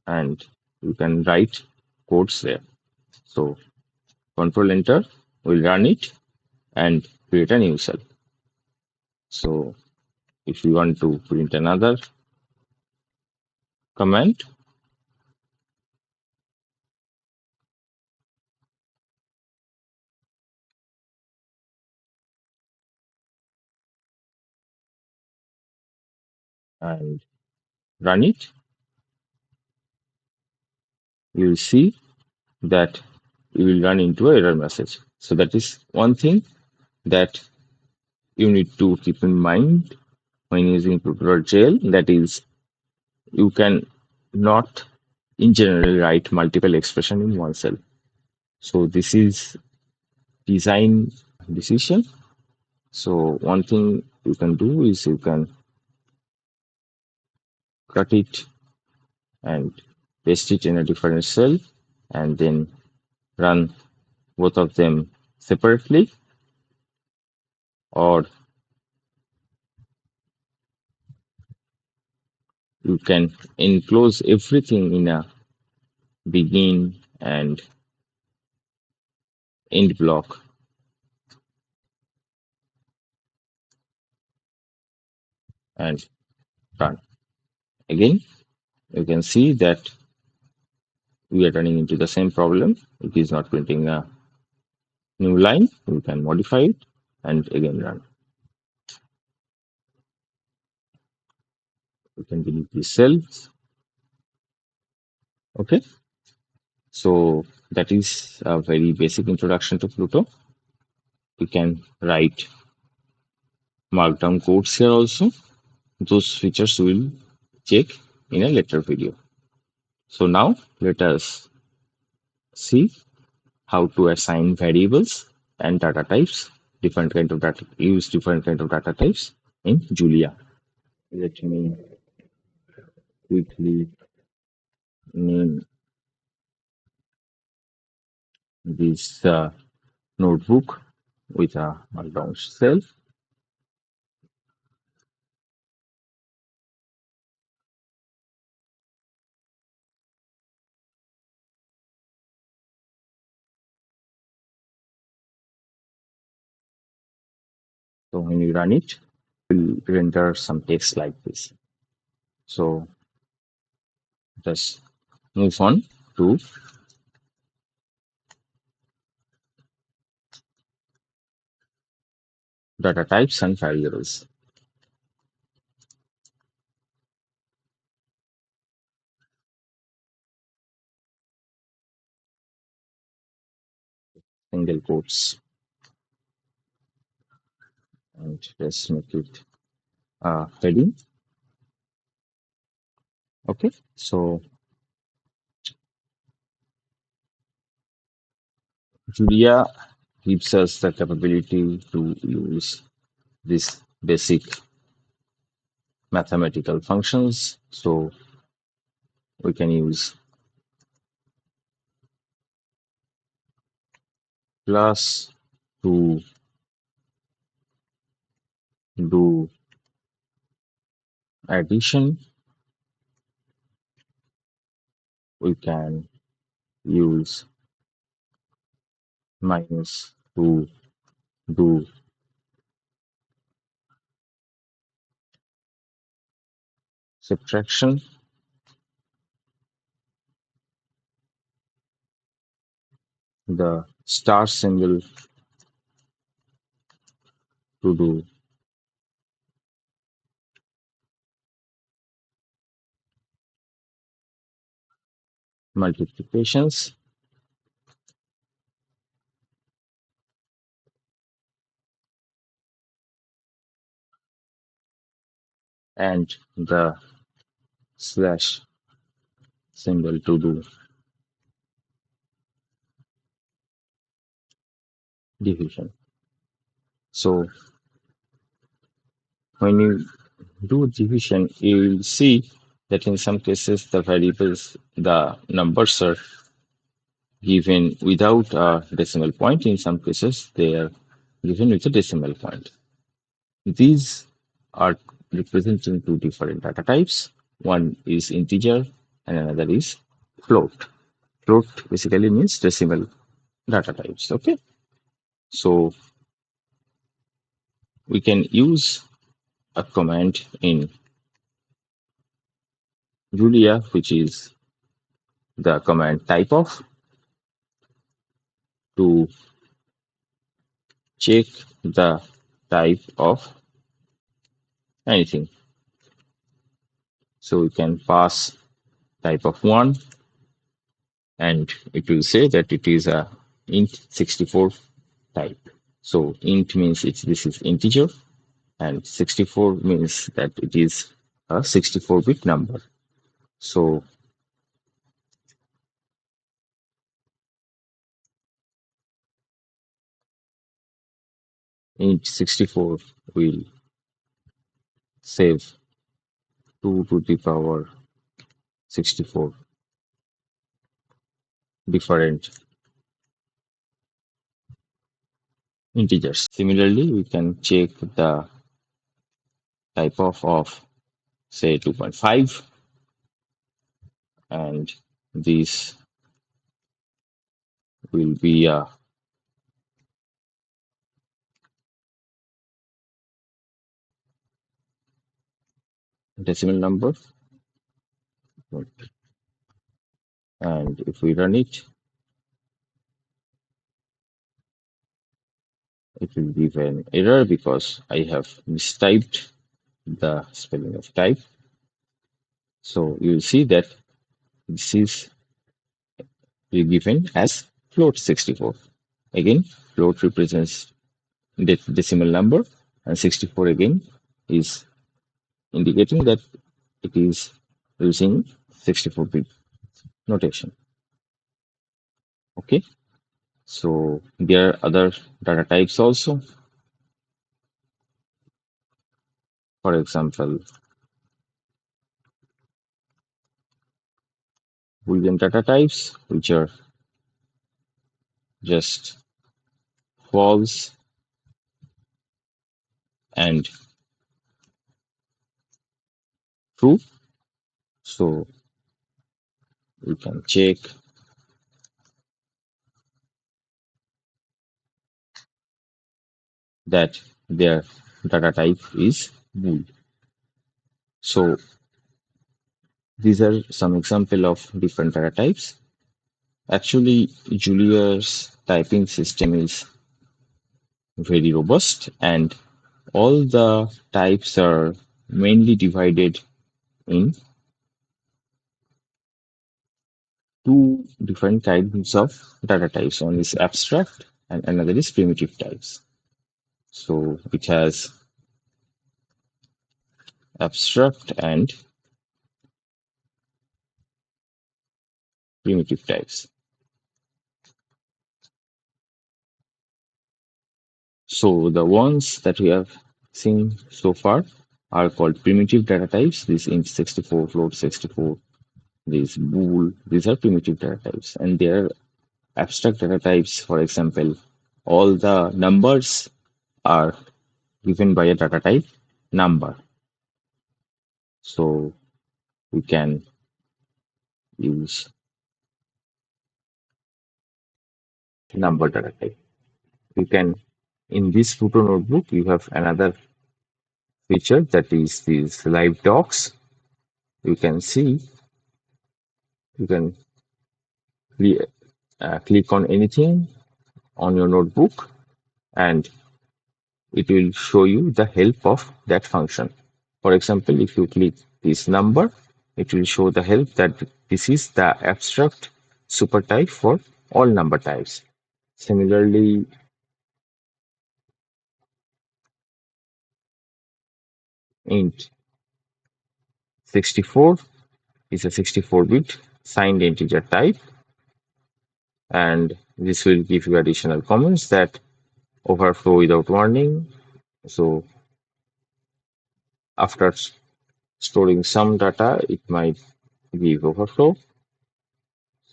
and you can write codes there. So Control Enter will run it and create a new cell. So if you want to print another command, and run it, you will see that you will run into an error message. So that is one thing. that you need to keep in mind when using tutorial jail, that is, you can not in general write multiple expression in one cell. So this is design decision. So one thing you can do is you can cut it and paste it in a different cell and then run both of them separately, or you can enclose everything in a begin and end block and run. Again, you can see that we are running into the same problem. It is not printing a new line. We can modify it and again run. We can delete these cells. Okay, so that is a very basic introduction to Pluto. We can write markdown codes here also. Those features we'll check in a later video. So now let us see how to assign variables and data types, different kind of data, use different kind of data types in Julia. Let me quickly name this notebook with a markdown cell. So when you run it, it will render some text like this. So just move on to data types and variables. Single quotes, and let's make it heading. Okay, so Julia gives us the capability to use these basic mathematical functions. So we can use plus to do addition. We can use minus to do subtraction. The star symbol to do multiplications, and the slash symbol to do division. So when you do division, you will see that in some cases the variables, the numbers are given without a decimal point. In some cases, they are given with a decimal point. These are representing two different data types. One is integer and another is float. Float basically means decimal data types. Okay. So we can use a command in Julia, which is the command type of, to check the type of anything. So we can pass type of 1 and it will say that it is a int 64 type. So int means this is integer, and 64 means that it is a 64-bit number. So int 64 will save 2 to the power 64 different integers. Similarly, we can check the type of say 2.5, and this will be a decimal number. And if we run it, it will give an error because I have mistyped the spelling of type. So you will see that this is given as float 64. Again, float represents the decimal number, and 64 again is indicating that it is using 64-bit notation. Okay, so there are other data types also. For example, Boolean data types, which are just false and true. So we can check that their data type is bool. So these are some example of different data types. Actually, Julia's typing system is very robust, and all the types are mainly divided in two different kinds of data types. One is abstract and another is primitive types. So it has abstract and primitive types. So the ones that we have seen so far are called primitive data types. This int 64, float 64, this bool, these are primitive data types. And there are abstract data types, for example, all the numbers are given by a data type number. So we can use number data type. You can, in this photo notebook, you have another feature that is these live docs. You can see, you can click on anything on your notebook and it will show you the help of that function. For example, if you click this number, it will show the help that this is the abstract supertype for all number types. Similarly, int 64 is a 64-bit signed integer type, and this will give you additional comments that overflow without warning. So after storing some data, it might give overflow.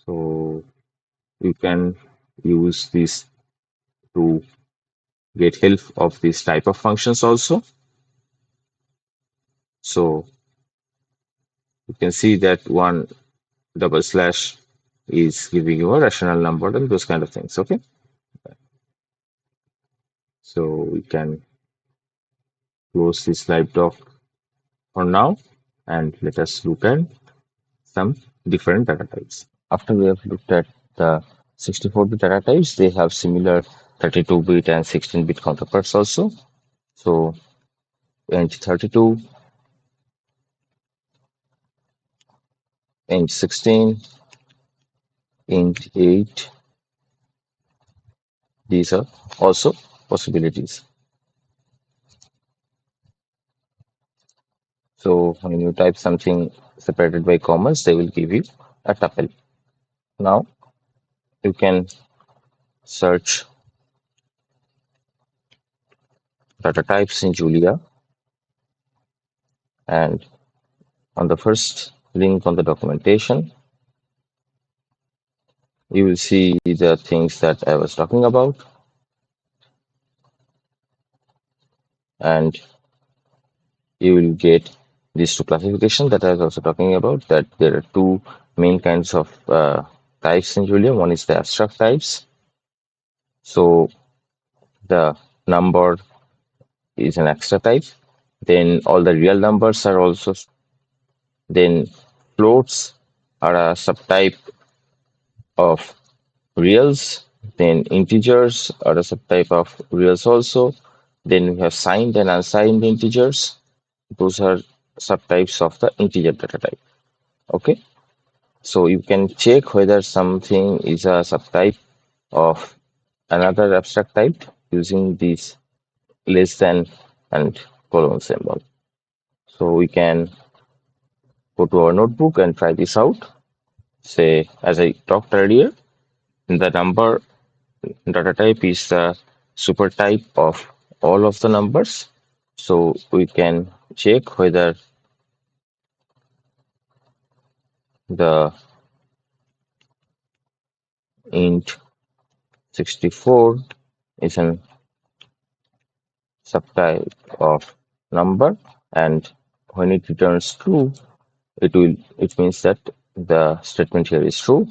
So you can use this to get help of this type of functions also. So you can see that one double slash is giving you a rational number and those kind of things. Okay. So we can close this live doc for now and let us look at some different data types. After we have looked at the 64-bit data types, they have similar 32-bit and 16-bit counterparts also. So int 32, int 16, int 8, these are also possibilities. So when you type something separated by commas, they will give you a tuple. Now you can search data types in Julia, and on the first link on the documentation, you will see the things that I was talking about, and you will get these two classifications that I was also talking about, that there are two main kinds of types in Julia. One is the abstract types. So the number is an extra type. Then all the real numbers are also. Then floats are a subtype of reals. Then integers are a subtype of reals also. Then we have signed and unsigned integers. Those are subtypes of the integer data type. Okay. So you can check whether something is a subtype of another abstract type using this less than and colon symbol. So we can go to our notebook and try this out. Say, as I talked earlier, the number data type is the super type of all of the numbers. So we can check whether the int 64 is an subtype of number, and when it returns true, it means that the statement here is true.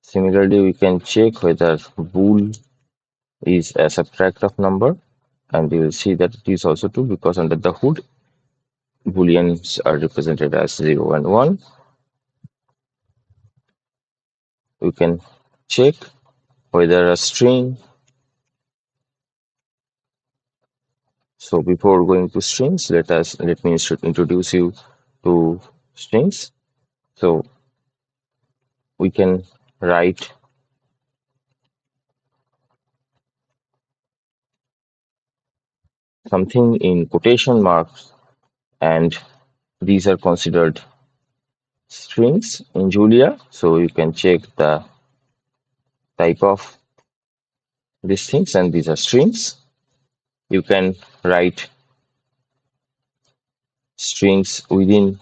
Similarly, we can check whether bool is a subtract of number, and you will see that it is also true because under the hood booleans are represented as 0 and 1. We can check whether a string. So before going to strings, let me introduce you to strings. So we can write something in quotation marks, and these are considered strings in Julia. So you can check the type of these things, and these are strings. You can write strings within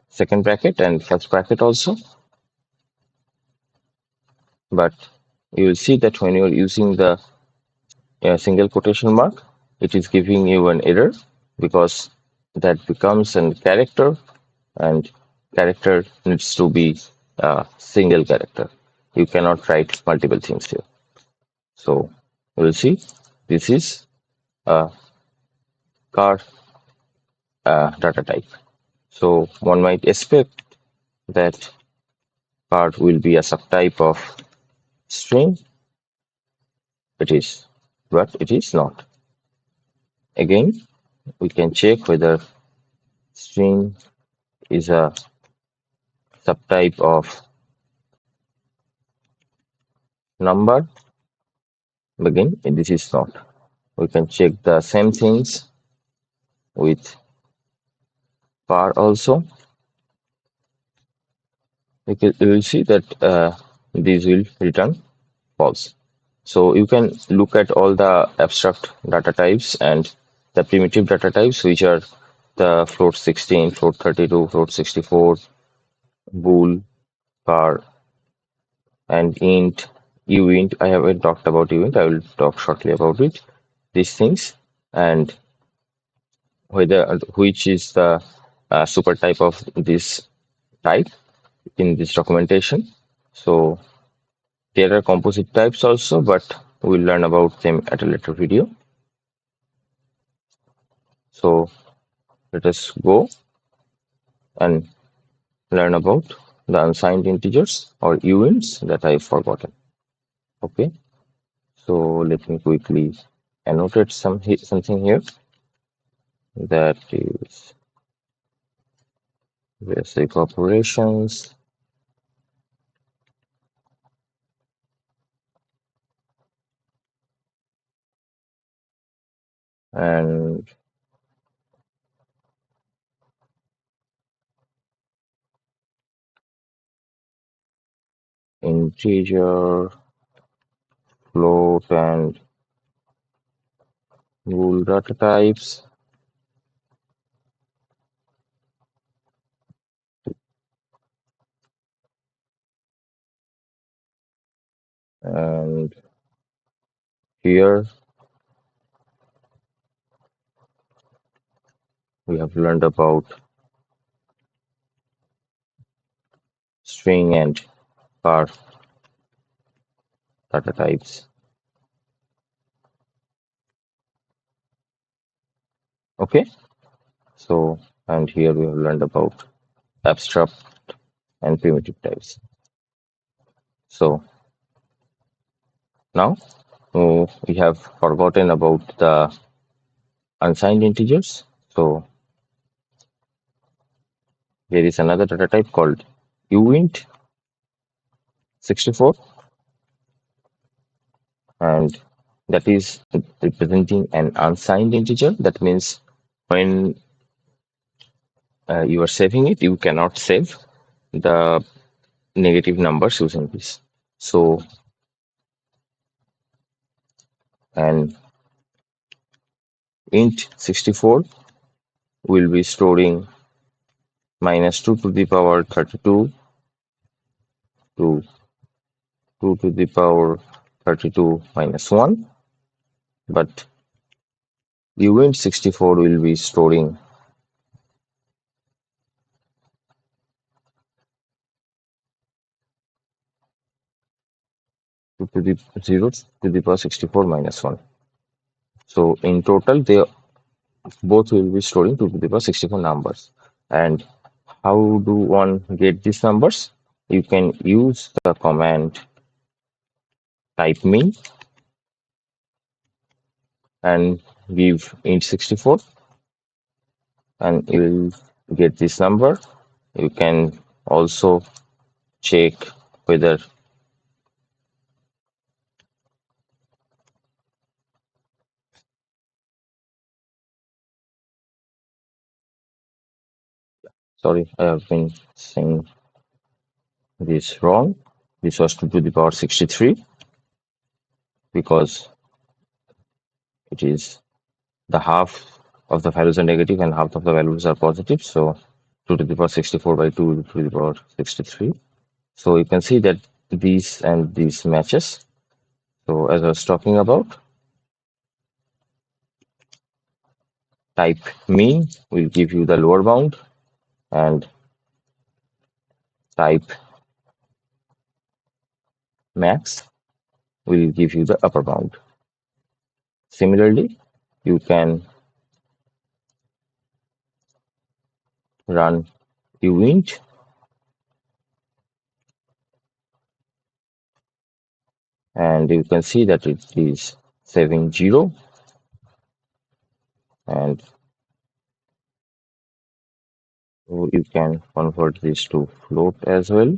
second bracket and first bracket also. But you will see that when you're using the single quotation mark, it is giving you an error because that becomes a character, and character needs to be a single character. You cannot write multiple things here. So you will see this is a car data type. So one might expect that car will be a subtype of string. It is, but it is not. Again, we can check whether string is a subtype of number. Again, this is not. We can check the same things with bar also. You will see that these will return false. So you can look at all the abstract data types and the primitive data types, which are the float 16, float 32, float 64, bool, bar, and int, uint. I haven't talked about uint. I will talk shortly about it. These things, and whether which is the super type of this type in this documentation. So there are composite types also, but we'll learn about them at a later video. So let us go and learn about the unsigned integers or uints that I've forgotten. Okay, so let me quickly annotate something here. That is basic operations and integer, float, and bool data types. And here we have learned about string and char data types. Okay, so and here we have learned about abstract and primitive types. So now we have forgotten about the unsigned integers. So there is another data type called uint 64, and that is representing an unsigned integer. That means when you are saving it, you cannot save the negative numbers using this. So an int 64 will be storing minus 2 to the power 32 to 2 to the power 32 minus 1, but uint 64 will be storing 2 to the 0 to the power 64 minus 1. So in total, they both will be storing 2 to the power 64 numbers. And how do one get these numbers? You can use the command type min and give int 64, and you will get this number. You can also check whether sorry, I have been saying this wrong. This was 2 to the power 63 because it is the half of the values are negative and half of the values are positive. So 2 to the power 64 by 2 to the power 63. So you can see that these and these matches. So as I was talking about, type min will give you the lower bound, and type max will give you the upper bound. Similarly, you can run uint and you can see that it is saving 0, and you can convert this to float as well.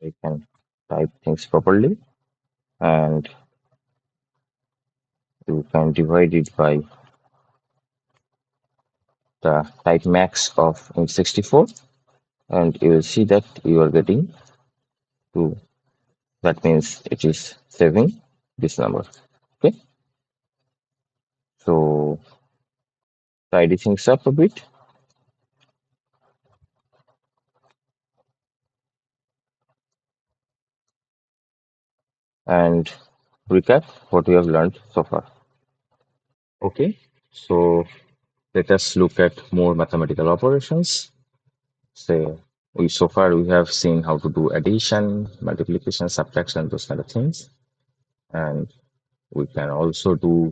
You can type things properly, and you can divide it by the type max of int 64, and you will see that you are getting 2. That means it is saving this number. Okay, so tidy things up a bit and recap what we have learned so far. Okay, so let us look at more mathematical operations. Say so far we have seen how to do addition, multiplication, subtraction, those kind of things, and we can also do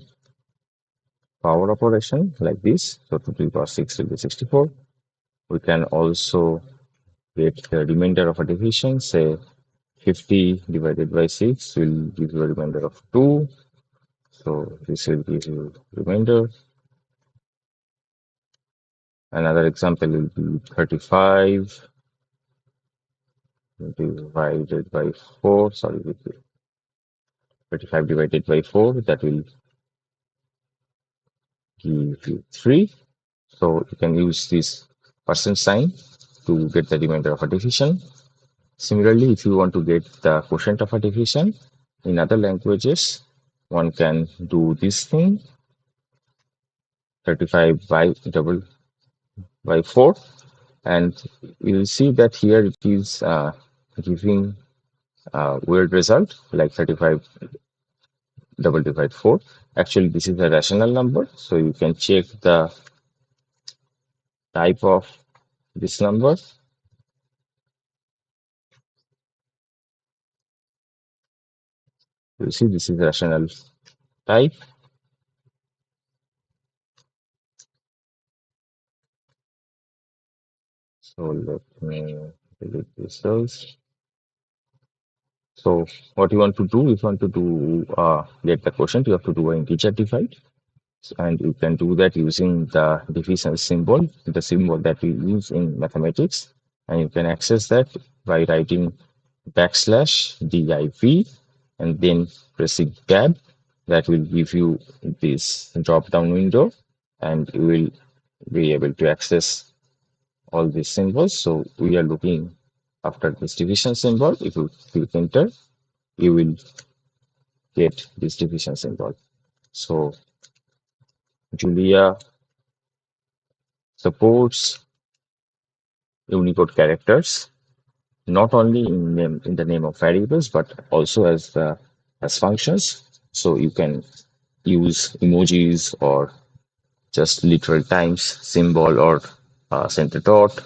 power operation like this. So 2 to the power 6 will be 64. We can also get the remainder of a division. Say 50 divided by 6 will give you a remainder of 2. So this will give you remainder. Another example will be 35 divided by 4. Sorry, 35 divided by 4. That will give you 3. So you can use this percent sign to get the remainder of a division. Similarly, if you want to get the quotient of a division in other languages, one can do this thing 35 by double by 4, and you'll see that here it is giving a weird result like 35 double divide 4. Actually, this is a rational number, so you can check the type of this number. You see this is rational type. So let me delete this cells. So what you want to do, if you want to do get the quotient, you have to do an integer divide, and you can do that using the division symbol, the symbol that we use in mathematics, and you can access that by writing backslash div and then pressing tab. That will give you this drop down window, and you will be able to access all these symbols. So we are looking after this division symbol. If you click enter, you will get this division symbol. So Julia supports Unicode characters not only in the name of variables but also as functions. So you can use emojis or just literal times symbol or center dot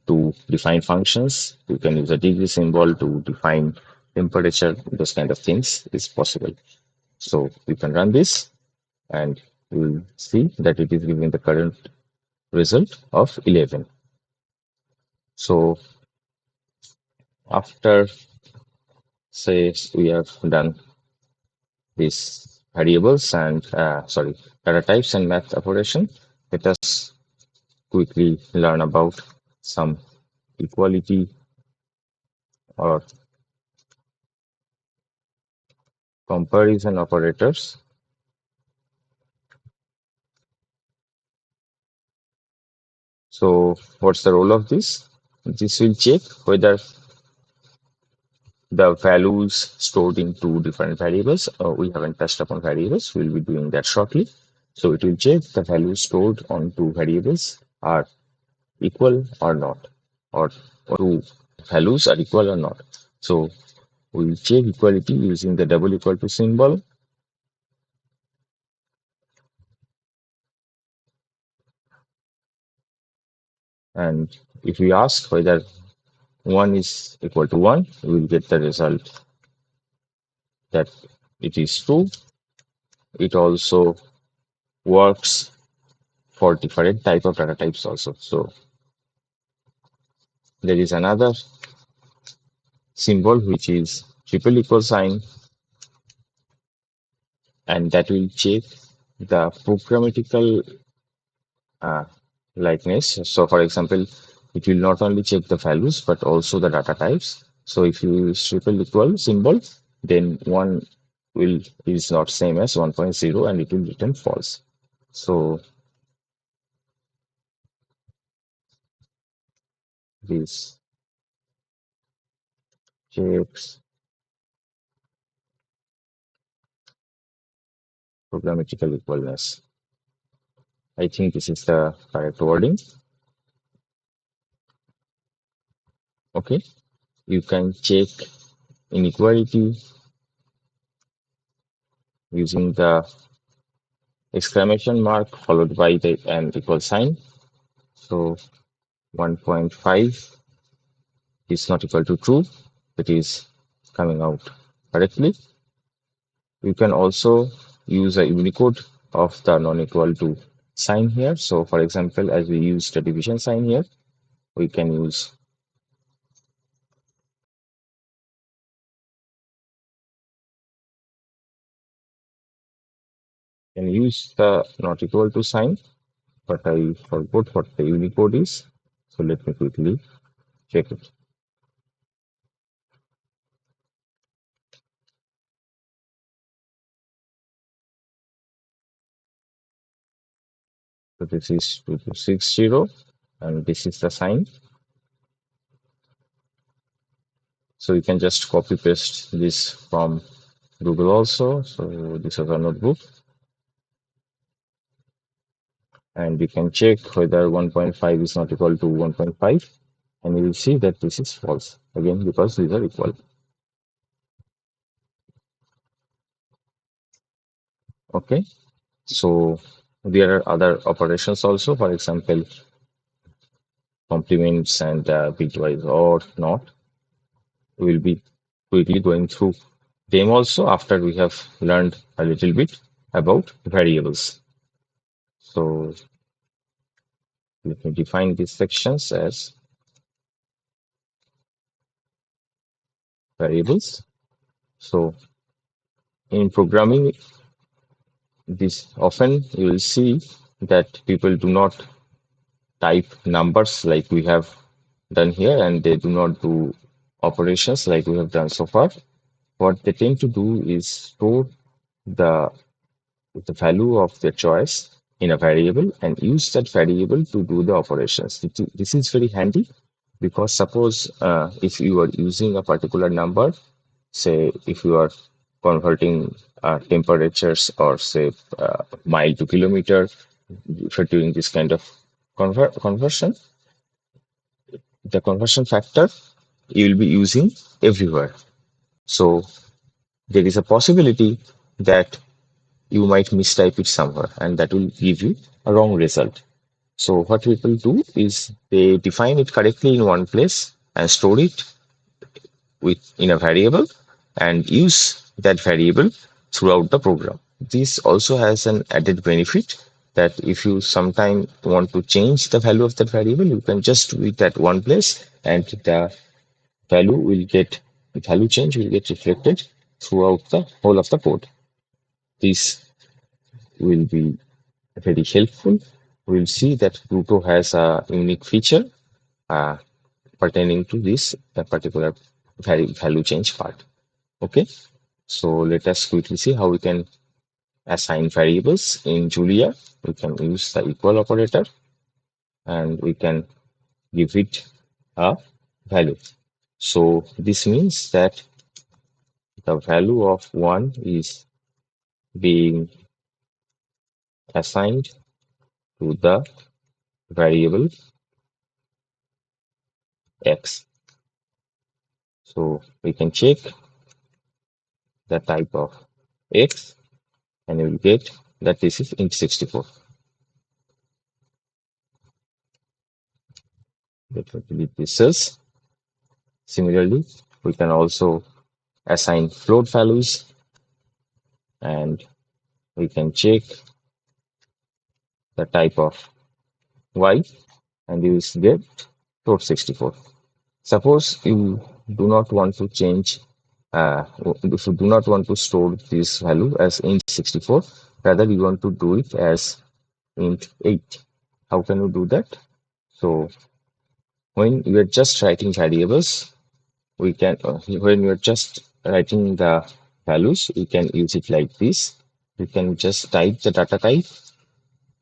to define functions. You can use a degree symbol to define temperature. Those kind of things is possible. So you can run this and you will see that it is giving the current result of 11. So after say we have done these variables and data types and math operation, let us quickly learn about some equality or comparison operators. So what's the role of this? This will check whether the values stored in two different variables. We haven't touched upon variables. We'll be doing that shortly. So it will check the values stored on two variables are equal or not, or two values are equal or not. So we'll check equality using the double equal to symbol. And if we ask whether 1 is equal to 1, we will get the result that it is true. It also works for different type of data types also. So there is another symbol which is triple equal sign, and that will check the programmatical uh, likeness. So for example, it will not only check the values but also the data types. So if you use triple equal symbol, then 1 will is not same as 1.0 and it will return false. So this checks programmatical equalness. I think this is the correct wording. Okay, you can check inequality using the exclamation mark followed by the an equal sign. So 1.5 is not equal to true. It is coming out correctly. You can also use a Unicode of the non-equal to sign here. So for example, as we use the division sign here, we can use Can use the not equal to sign, but I forgot what the Unicode is. So let me quickly check it. So this is 2260 and this is the sign. So you can just copy paste this from Google also. So this is a notebook and you can check whether 1.5 is not equal to 1.5 and you will see that this is false again because these are equal. Okay. So there are other operations also, for example, complements and bitwise or not. We will be quickly going through them also after we have learned a little bit about variables. So let me define these sections as variables. So in programming, this often you will see that people do not type numbers like we have done here, and they do not do operations like we have done so far. What they tend to do is store the the value of their choice in a variable and use that variable to do the operations. This is very handy because suppose if you are using a particular number, say if you are converting temperatures or say mile to kilometer, if you're doing this kind of conversion, the conversion factor you will be using everywhere. So there is a possibility that you might mistype it somewhere and that will give you a wrong result. So what people do is they define it correctly in one place and store it with in a variable and use that variable throughout the program. This also has an added benefit that if you sometime want to change the value of that variable, you can just do it at one place and the value will get the value change will get reflected throughout the whole of the code. This will be very helpful. We'll see that Pluto has a unique feature uh, pertaining to this particular value change part. Okay, so let us quickly see how we can assign variables in Julia. We can use the equal operator and we can give it a value. So this means that the value of 1 is being assigned to the variable x. So we can check the type of x and you will get that this is int64. Let me delete this cells. Similarly, we can also assign float values and we can check the type of y and you will get float 64. Suppose you do not want to change, if you do not want to store this value as int64, rather you want to do it as int8. How can you do that? So when you are just writing variables, we can when you're just writing the values, we can use it like this. You can just type the data type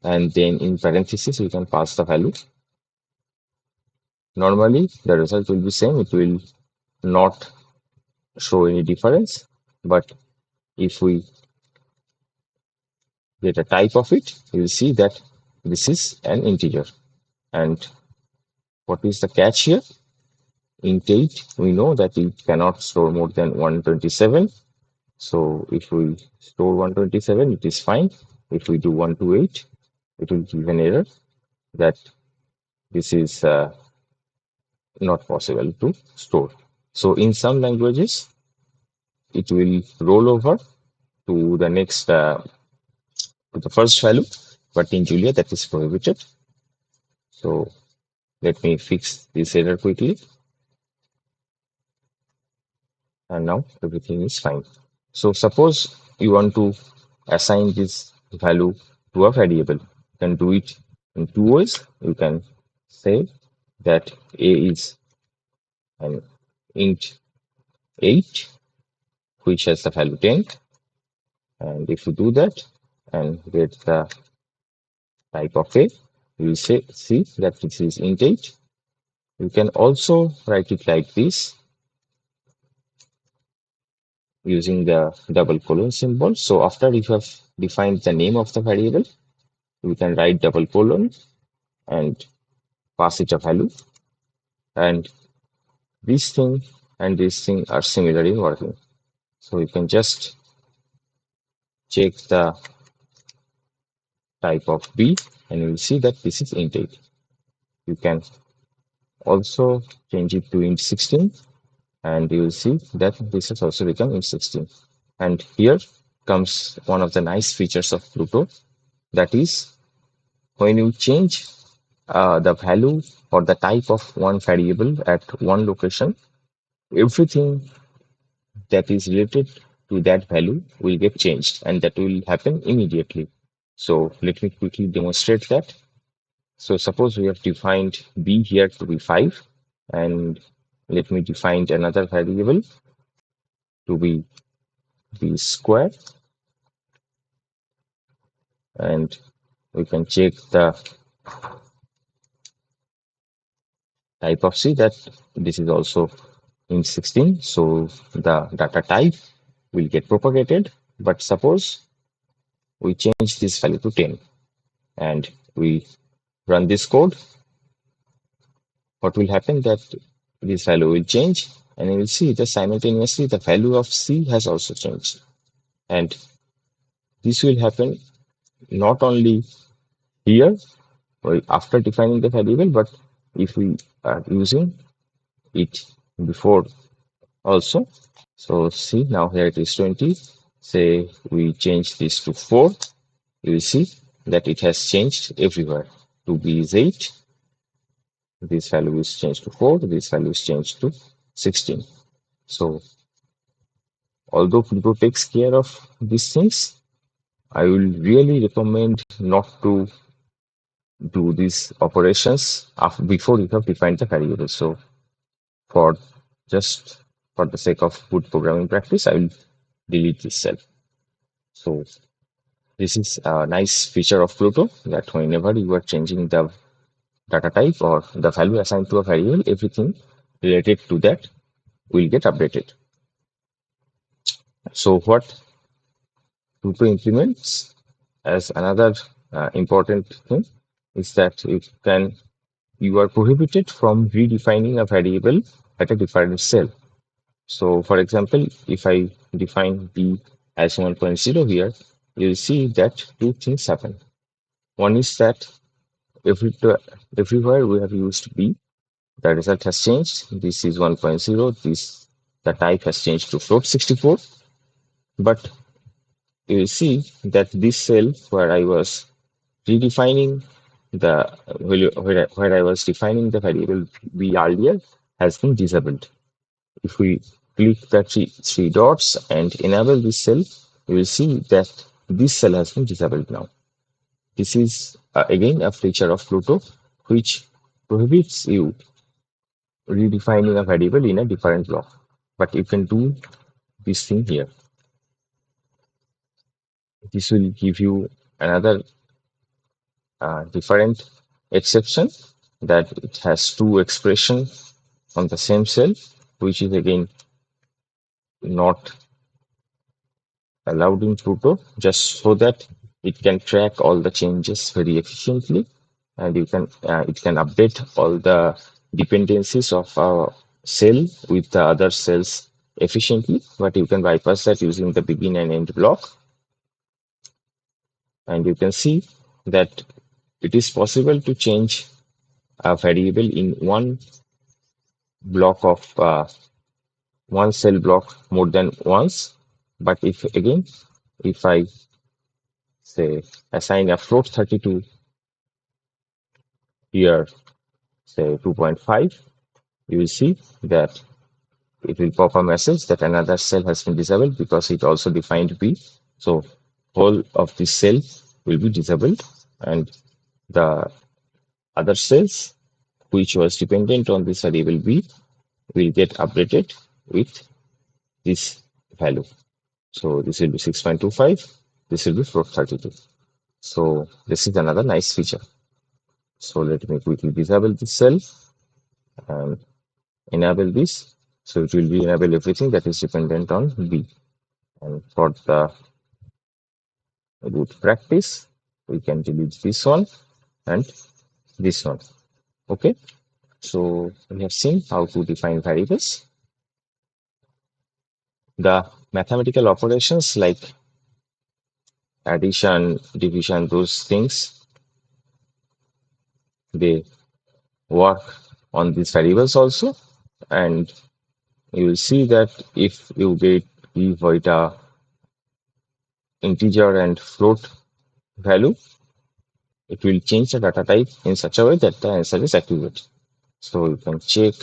and then in parentheses we can pass the value. Normally the result will be same, it will not show any difference, but if we get a type of it, you will see that this is an integer. And what is the catch here? Int 8, we know that it cannot store more than 127. So if we store 127, it is fine. If we do 128, it will give an error that this is not possible to store. So in some languages, it will roll over to the next, to the first value, but in Julia that is prohibited. So let me fix this error quickly. And now everything is fine. So suppose you want to assign this value to a variable. You can do it in two ways. You can say that a is an int 8, which has the value 10. And if you do that and get the type of a, you will see that this is int 8. You can also write it like this using the double colon symbol. So after you have defined the name of the variable, we can write double colon and pass it a value. And this thing and this thing are similar in working. So you can just check the type of B and you will see that this is int 8. You can also change it to int 16 and you will see that this has also become int 16. And here comes one of the nice features of Pluto, that is when you change the value or the type of one variable at one location, everything that is related to that value will get changed and that will happen immediately. So let me quickly demonstrate that. So suppose we have defined b here to be 5 and let me define another variable to be b square and we can check the type of C that this is also int 16. So the data type will get propagated. But suppose we change this value to 10 and we run this code, what will happen that this value will change and you will see that simultaneously the value of C has also changed. And this will happen not only here after defining the variable, but if we are using it before also. So see now here it is 20. Say we change this to 4. You will see that it has changed everywhere. To B is 8. This value is changed to 4. This value is changed to 16. So although Pluto takes care of these things, I will really recommend not to do these operations before you have defined the variable. So for just for the sake of good programming practice, I will delete this cell. So this is a nice feature of Pluto that whenever you are changing the data type or the value assigned to a variable, everything related to that will get updated. So what Pluto implements as another important thing is that you are prohibited from redefining a variable at a different cell. So for example, if I define b as 1.0 here, you'll see that two things happen. One is that everywhere we have used b, the result has changed. This is 1.0. The type has changed to float 64. But you will see that this cell where I was redefining the value, where I was defining the variable b earlier has been disabled. If we click the three dots and enable this cell, you will see that this cell has been disabled now. This is again a feature of Pluto which prohibits you redefining a variable in a different block. But you can do this thing here. This will give you another different exception that it has two expressions on the same cell, which is again not allowed in Pluto, just so that it can track all the changes very efficiently, and it can update all the dependencies of a cell with the other cells efficiently. But you can bypass that using the begin and end block, and you can see that it is possible to change a variable in one block of one cell block more than once. But if I say assign a float 32 here, say 2.5, you will see that it will pop a message that another cell has been disabled because it also defined B. So whole of this cell will be disabled, and the other cells which was dependent on this variable b will get updated with this value. So this will be 6.25, this will be 432. So this is another nice feature. So let me quickly disable this cell and enable this. So it will be enable everything that is dependent on B. And for the good practice, we can delete this one and this one. Okay. So we have seen how to define variables. The mathematical operations like addition, division, those things, they work on these variables also. And you will see that if you give it a integer and float value, it will change the data type in such a way that the answer is accurate. So you can check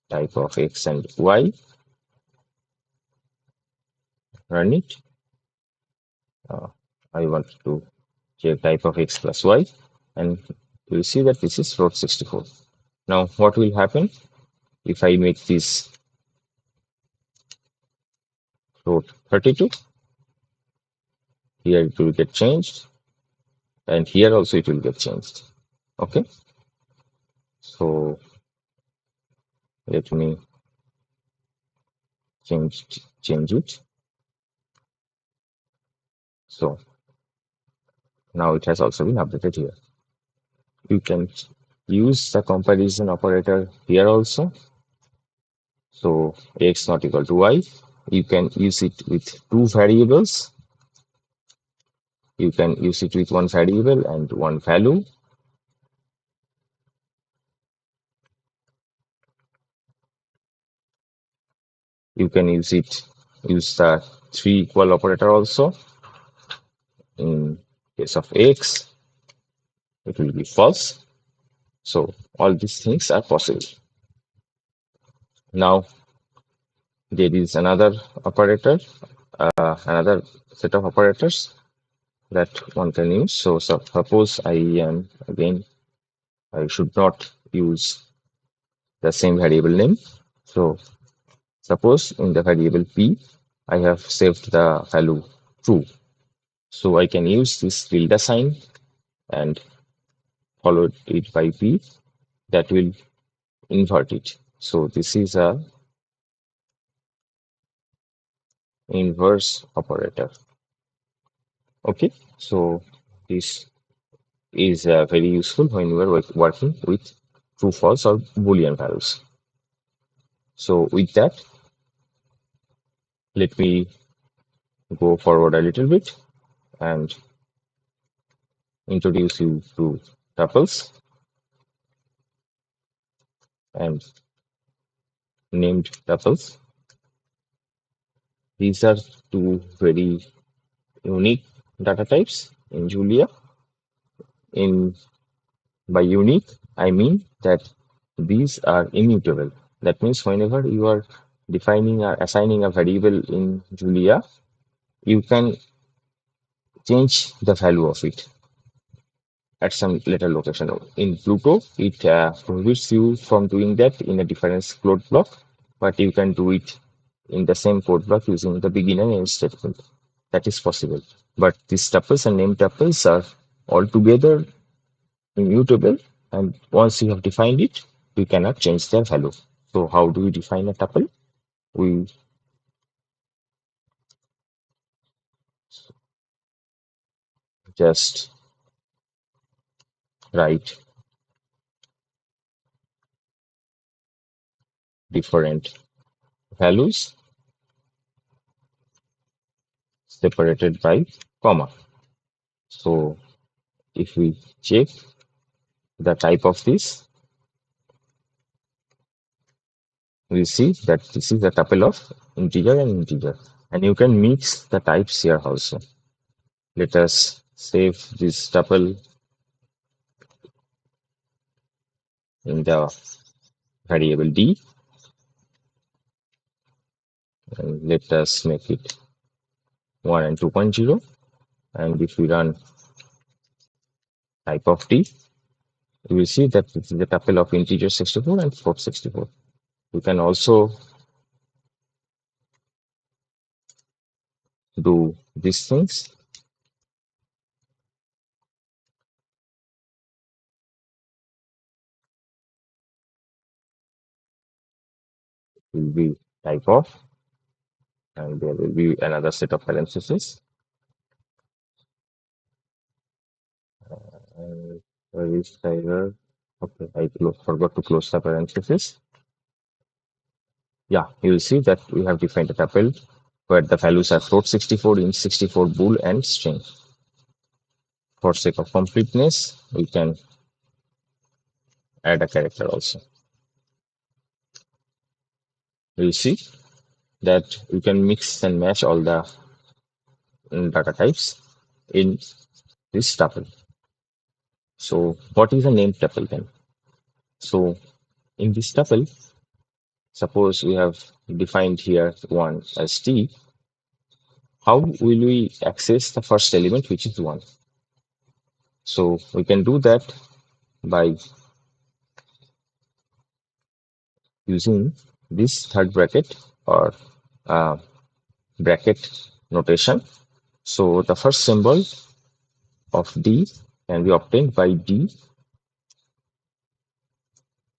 type of x and y, run it. I want to check type of x plus y, and you will see that this is float 64. Now, what will happen if I make this float 32? Here it will get changed, and here also it will get changed. Okay, so let me change it. So now it has also been updated here. You can use the comparison operator here also. So x not equal to y. You can use it with two variables. You can use it with one variable and one value. You can use the three equal operator also. In case of x, it will be false. So all these things are possible. Now there is another operator, another set of operators that one can use. So suppose I should not use the same variable name. So suppose in the variable p, I have saved the value true. So I can use this tilde sign and follow it by p that will invert it. So this is a inverse operator. Okay, so this is very useful when you are working with true, false, or Boolean values. So with that, let me go forward a little bit and introduce you to tuples and named tuples. These are two very unique data types in Julia. In by unique, I mean that these are immutable. That means whenever you are defining or assigning a variable in Julia, you can change the value of it at some later location. In Pluto, it prohibits you from doing that in a different code block, but you can do it in the same code block using the begin and end statement. That is possible. But these tuples and named tuples are altogether immutable, and once you have defined it, you cannot change their value. So how do we define a tuple? We just write different values separated by comma. So if we check the type of this, we see that this is a tuple of integer and integer. And you can mix the types here also. Let us save this tuple in the variable d, and let us make it 1 and 2.0. And if we run type of D, you will see that this is the tuple of integer 64 and float 64. You can also do these things. Will be type of, and there will be another set of parentheses. And where is the error? Okay, I forgot to close the parenthesis. Yeah, you will see that we have defined a tuple where the values are float 64, int 64, bool, and string. For sake of completeness, we can add a character also. You see that you can mix and match all the data types in this tuple. So what is a named tuple then? So in this tuple, suppose we have defined here 1 as t. How will we access the first element, which is 1? So we can do that by using this third bracket or uh, bracket notation. So the first symbol of D can be obtained by D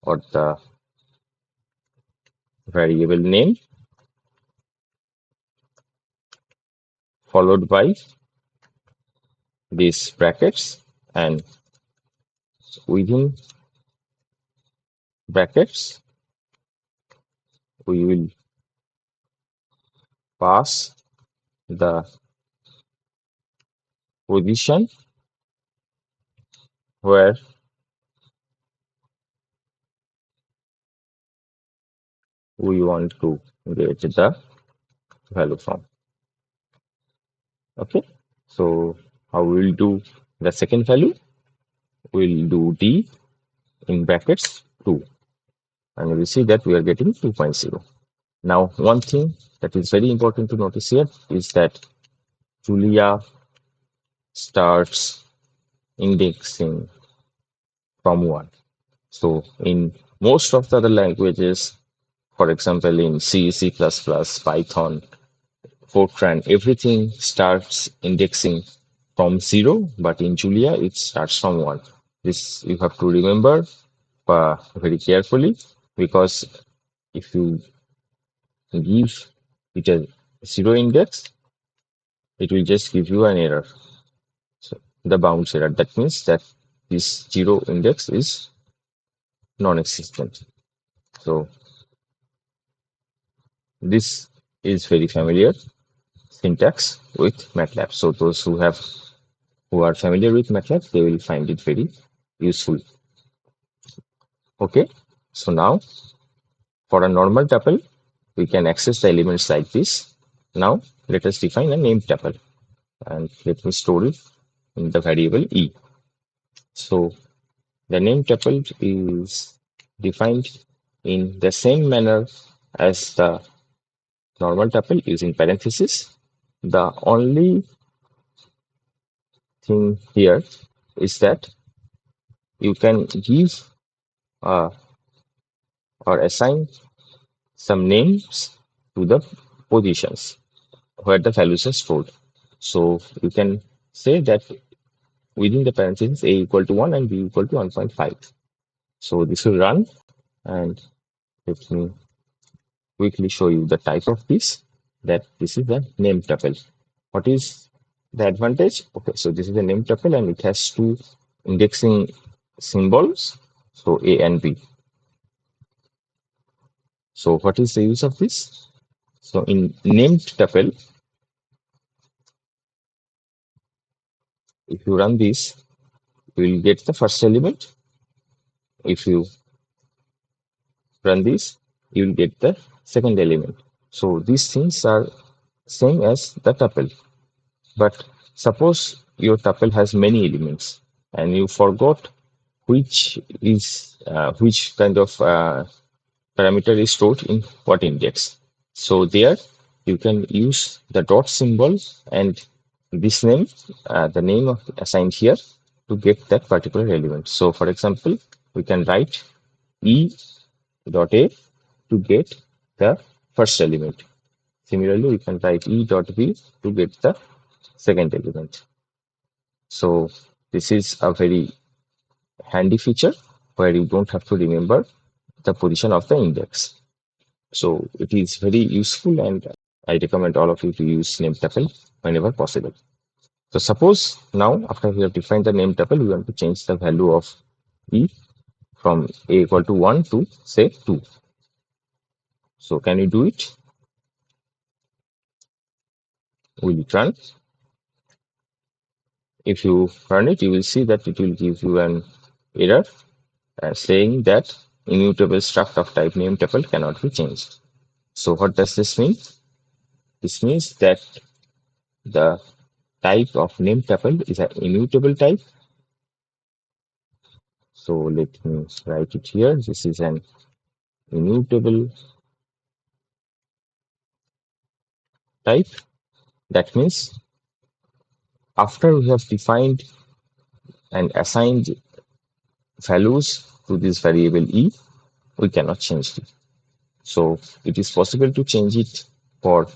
or the variable name followed by these brackets, and within brackets we will pass the position where we want to get the value from. Okay, so how we will do the second value? We'll do D in brackets 2, and we see that we are getting 2.0. Now, one thing that is very important to notice here is that Julia starts indexing from 1. So in most of the other languages, for example, in C, C++, Python, Fortran, everything starts indexing from 0, but in Julia, it starts from 1. This you have to remember very carefully, because if you give it a 0 index, it will just give you an error. So the bounds error. That means that this 0 index is non-existent. So this is very familiar syntax with MATLAB. So those who are familiar with MATLAB, they will find it very useful. Okay, so now for a normal tuple, we can access the elements like this. Now let us define a named tuple, and let me store it in the variable e. So the named tuple is defined in the same manner as the normal tuple using parentheses. The only thing here is that you can give uh, or assign some names to the positions where the values are stored. So you can say that within the parentheses a equal to 1 and b equal to 1.5. So this will run, and let me quickly show you the type of this, that this is the name tuple. What is the advantage? Okay, so this is the name tuple and it has two indexing symbols, so a and b. So what is the use of this? So in named tuple, if you run this, you will get the first element. If you run this, you will get the second element. So these things are same as the tuple. But suppose your tuple has many elements and you forgot which kind of parameter is stored in what index. So there you can use the dot symbol and this name, the name of assigned here to get that particular element. So for example, we can write E dot A to get the first element. Similarly, we can write E dot B to get the second element. So this is a very handy feature where you don't have to remember the position of the index. So it is very useful and I recommend all of you to use name tuple whenever possible. So suppose now after we have defined the name tuple, we want to change the value of E from A equal to 1 to say 2. So can you do it? Will it run? If you run it, you will see that it will give you an error saying that immutable struct of type name tuple cannot be changed. So what does this mean? This means that the type of name tuple is an immutable type. So let me write it here. This is an immutable type. That means after we have defined and assigned values to this variable e, we cannot change it. So it is possible to change it for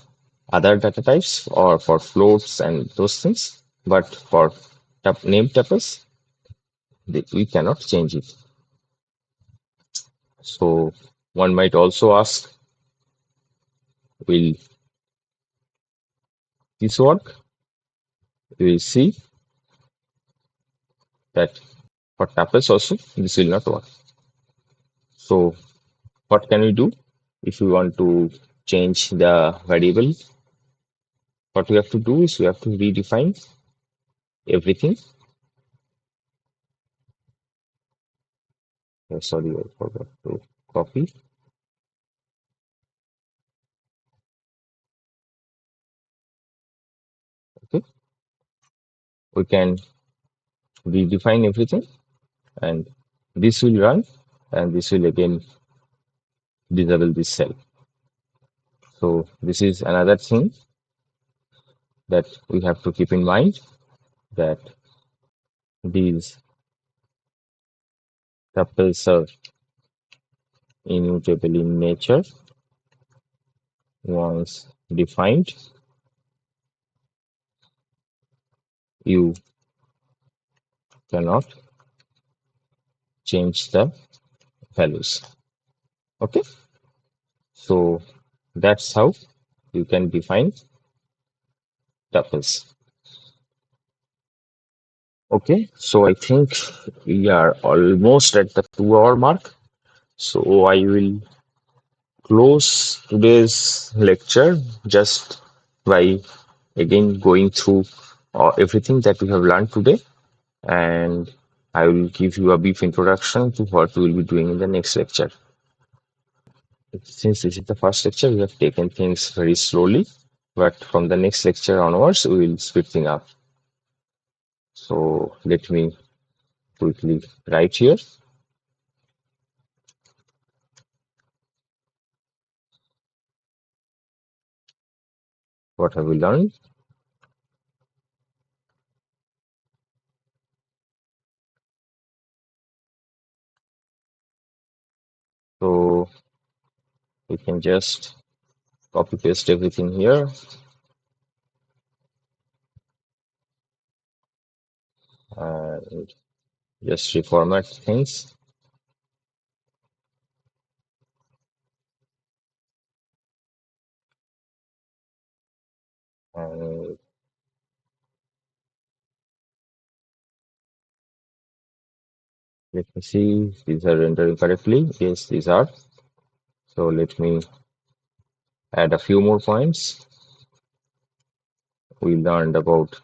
other data types or for floats and those things, but for name tuples, we cannot change it. So one might also ask, will this work? We will see that for tuples also, this will not work. So what can we do if we want to change the variable? What we have to do is we have to redefine everything. Sorry, I forgot to copy. Okay, we can redefine everything and this will run and this will again disable this cell. So this is another thing that we have to keep in mind, that these tuples are immutable in nature. Once defined, you cannot change the values. Okay, so that's how you can define tuples. Okay, so I think we are almost at the 2 hour mark. So I will close today's lecture just by again going through everything that we have learned today, and I will give you a brief introduction to what we will be doing in the next lecture. Since this is the first lecture, we have taken things very slowly, but from the next lecture onwards, we will speed things up. So let me quickly write here. What have we learned? So we can just copy paste everything here and just reformat things. And let me see if these are rendering correctly. Yes, these are. So let me add a few more points. We learned about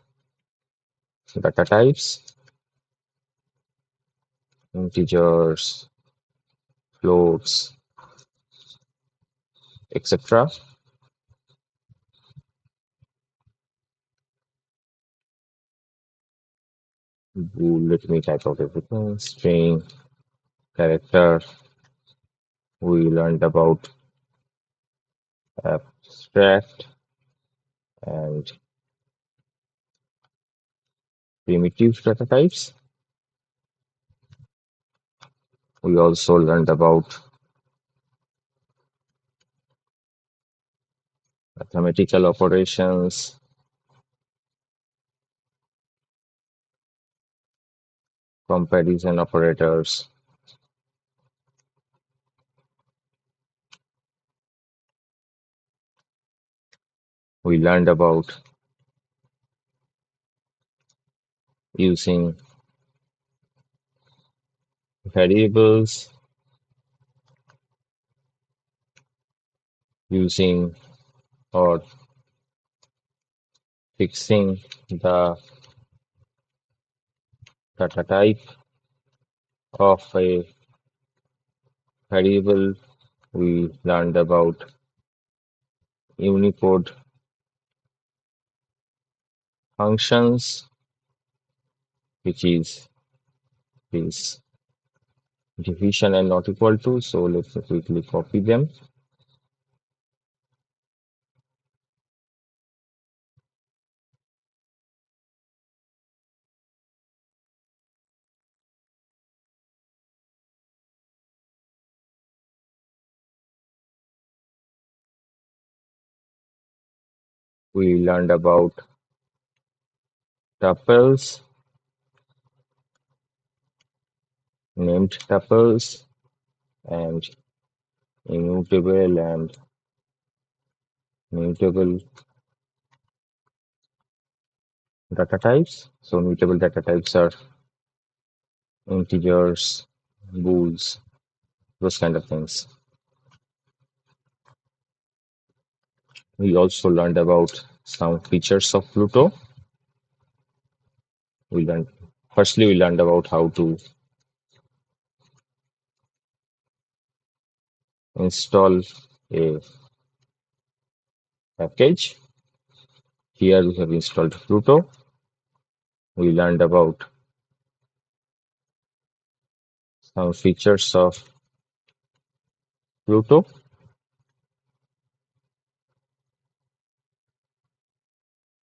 data types, integers, floats, etc. Let me type out everything. String, character. We learned about abstract, and primitive data types. We also learned about mathematical operations, comparison operators. We learned about using variables, using or fixing the data type of a variable. We learned about Unicode functions, which is division and not equal to. So let's quickly copy them. We learned about tuples, named tuples, and immutable and mutable data types. So mutable data types are integers, bools, those kind of things. We also learned about some features of Pluto. We learned Firstly we learned about how to install a package. Here we have installed Pluto. We learned about some features of Pluto.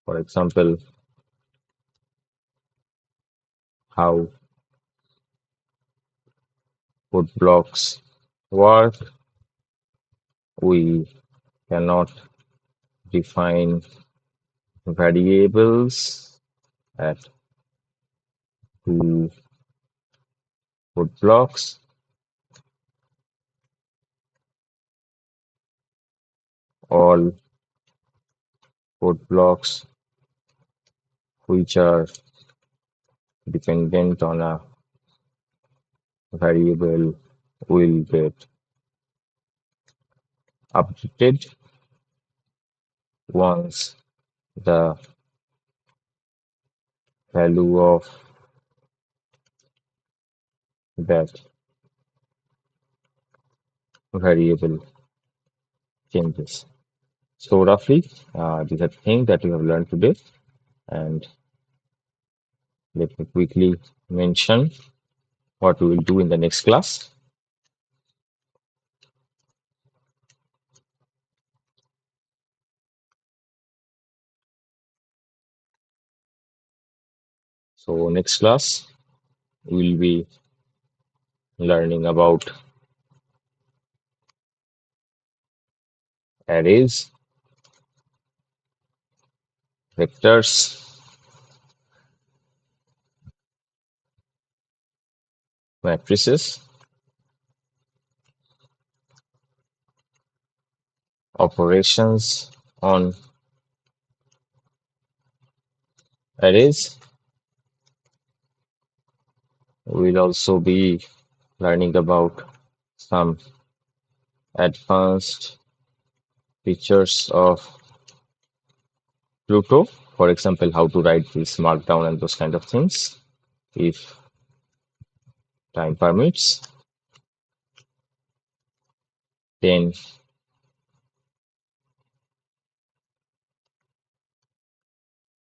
For example, how code blocks work. We cannot define variables at two code blocks. All code blocks which are dependent on a variable will get updated once the value of that variable changes. So roughly, these are things that we have learned today, and let me quickly mention what we will do in the next class. So next class, we will be learning about arrays, vectors, matrices, operations on arrays. We'll also be learning about some advanced features of Pluto. For example, how to write this markdown and those kind of things, if time permits. Then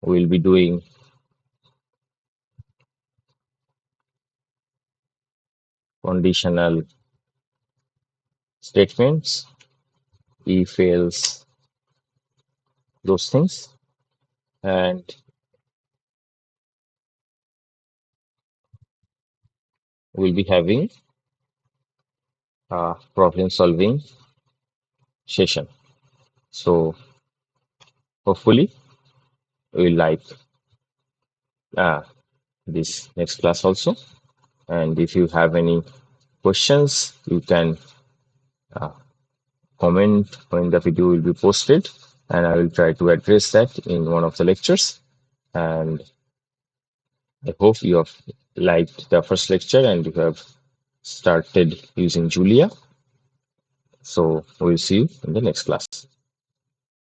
we'll be doing conditional statements, if else, those things. and we'll be having a problem solving session. So hopefully we like uh, this next class also. And if you have any questions, you can comment when the video will be posted, and I will try to address that in one of the lectures. And I hope you have liked the first lecture and you have started using Julia. So we'll see you in the next class.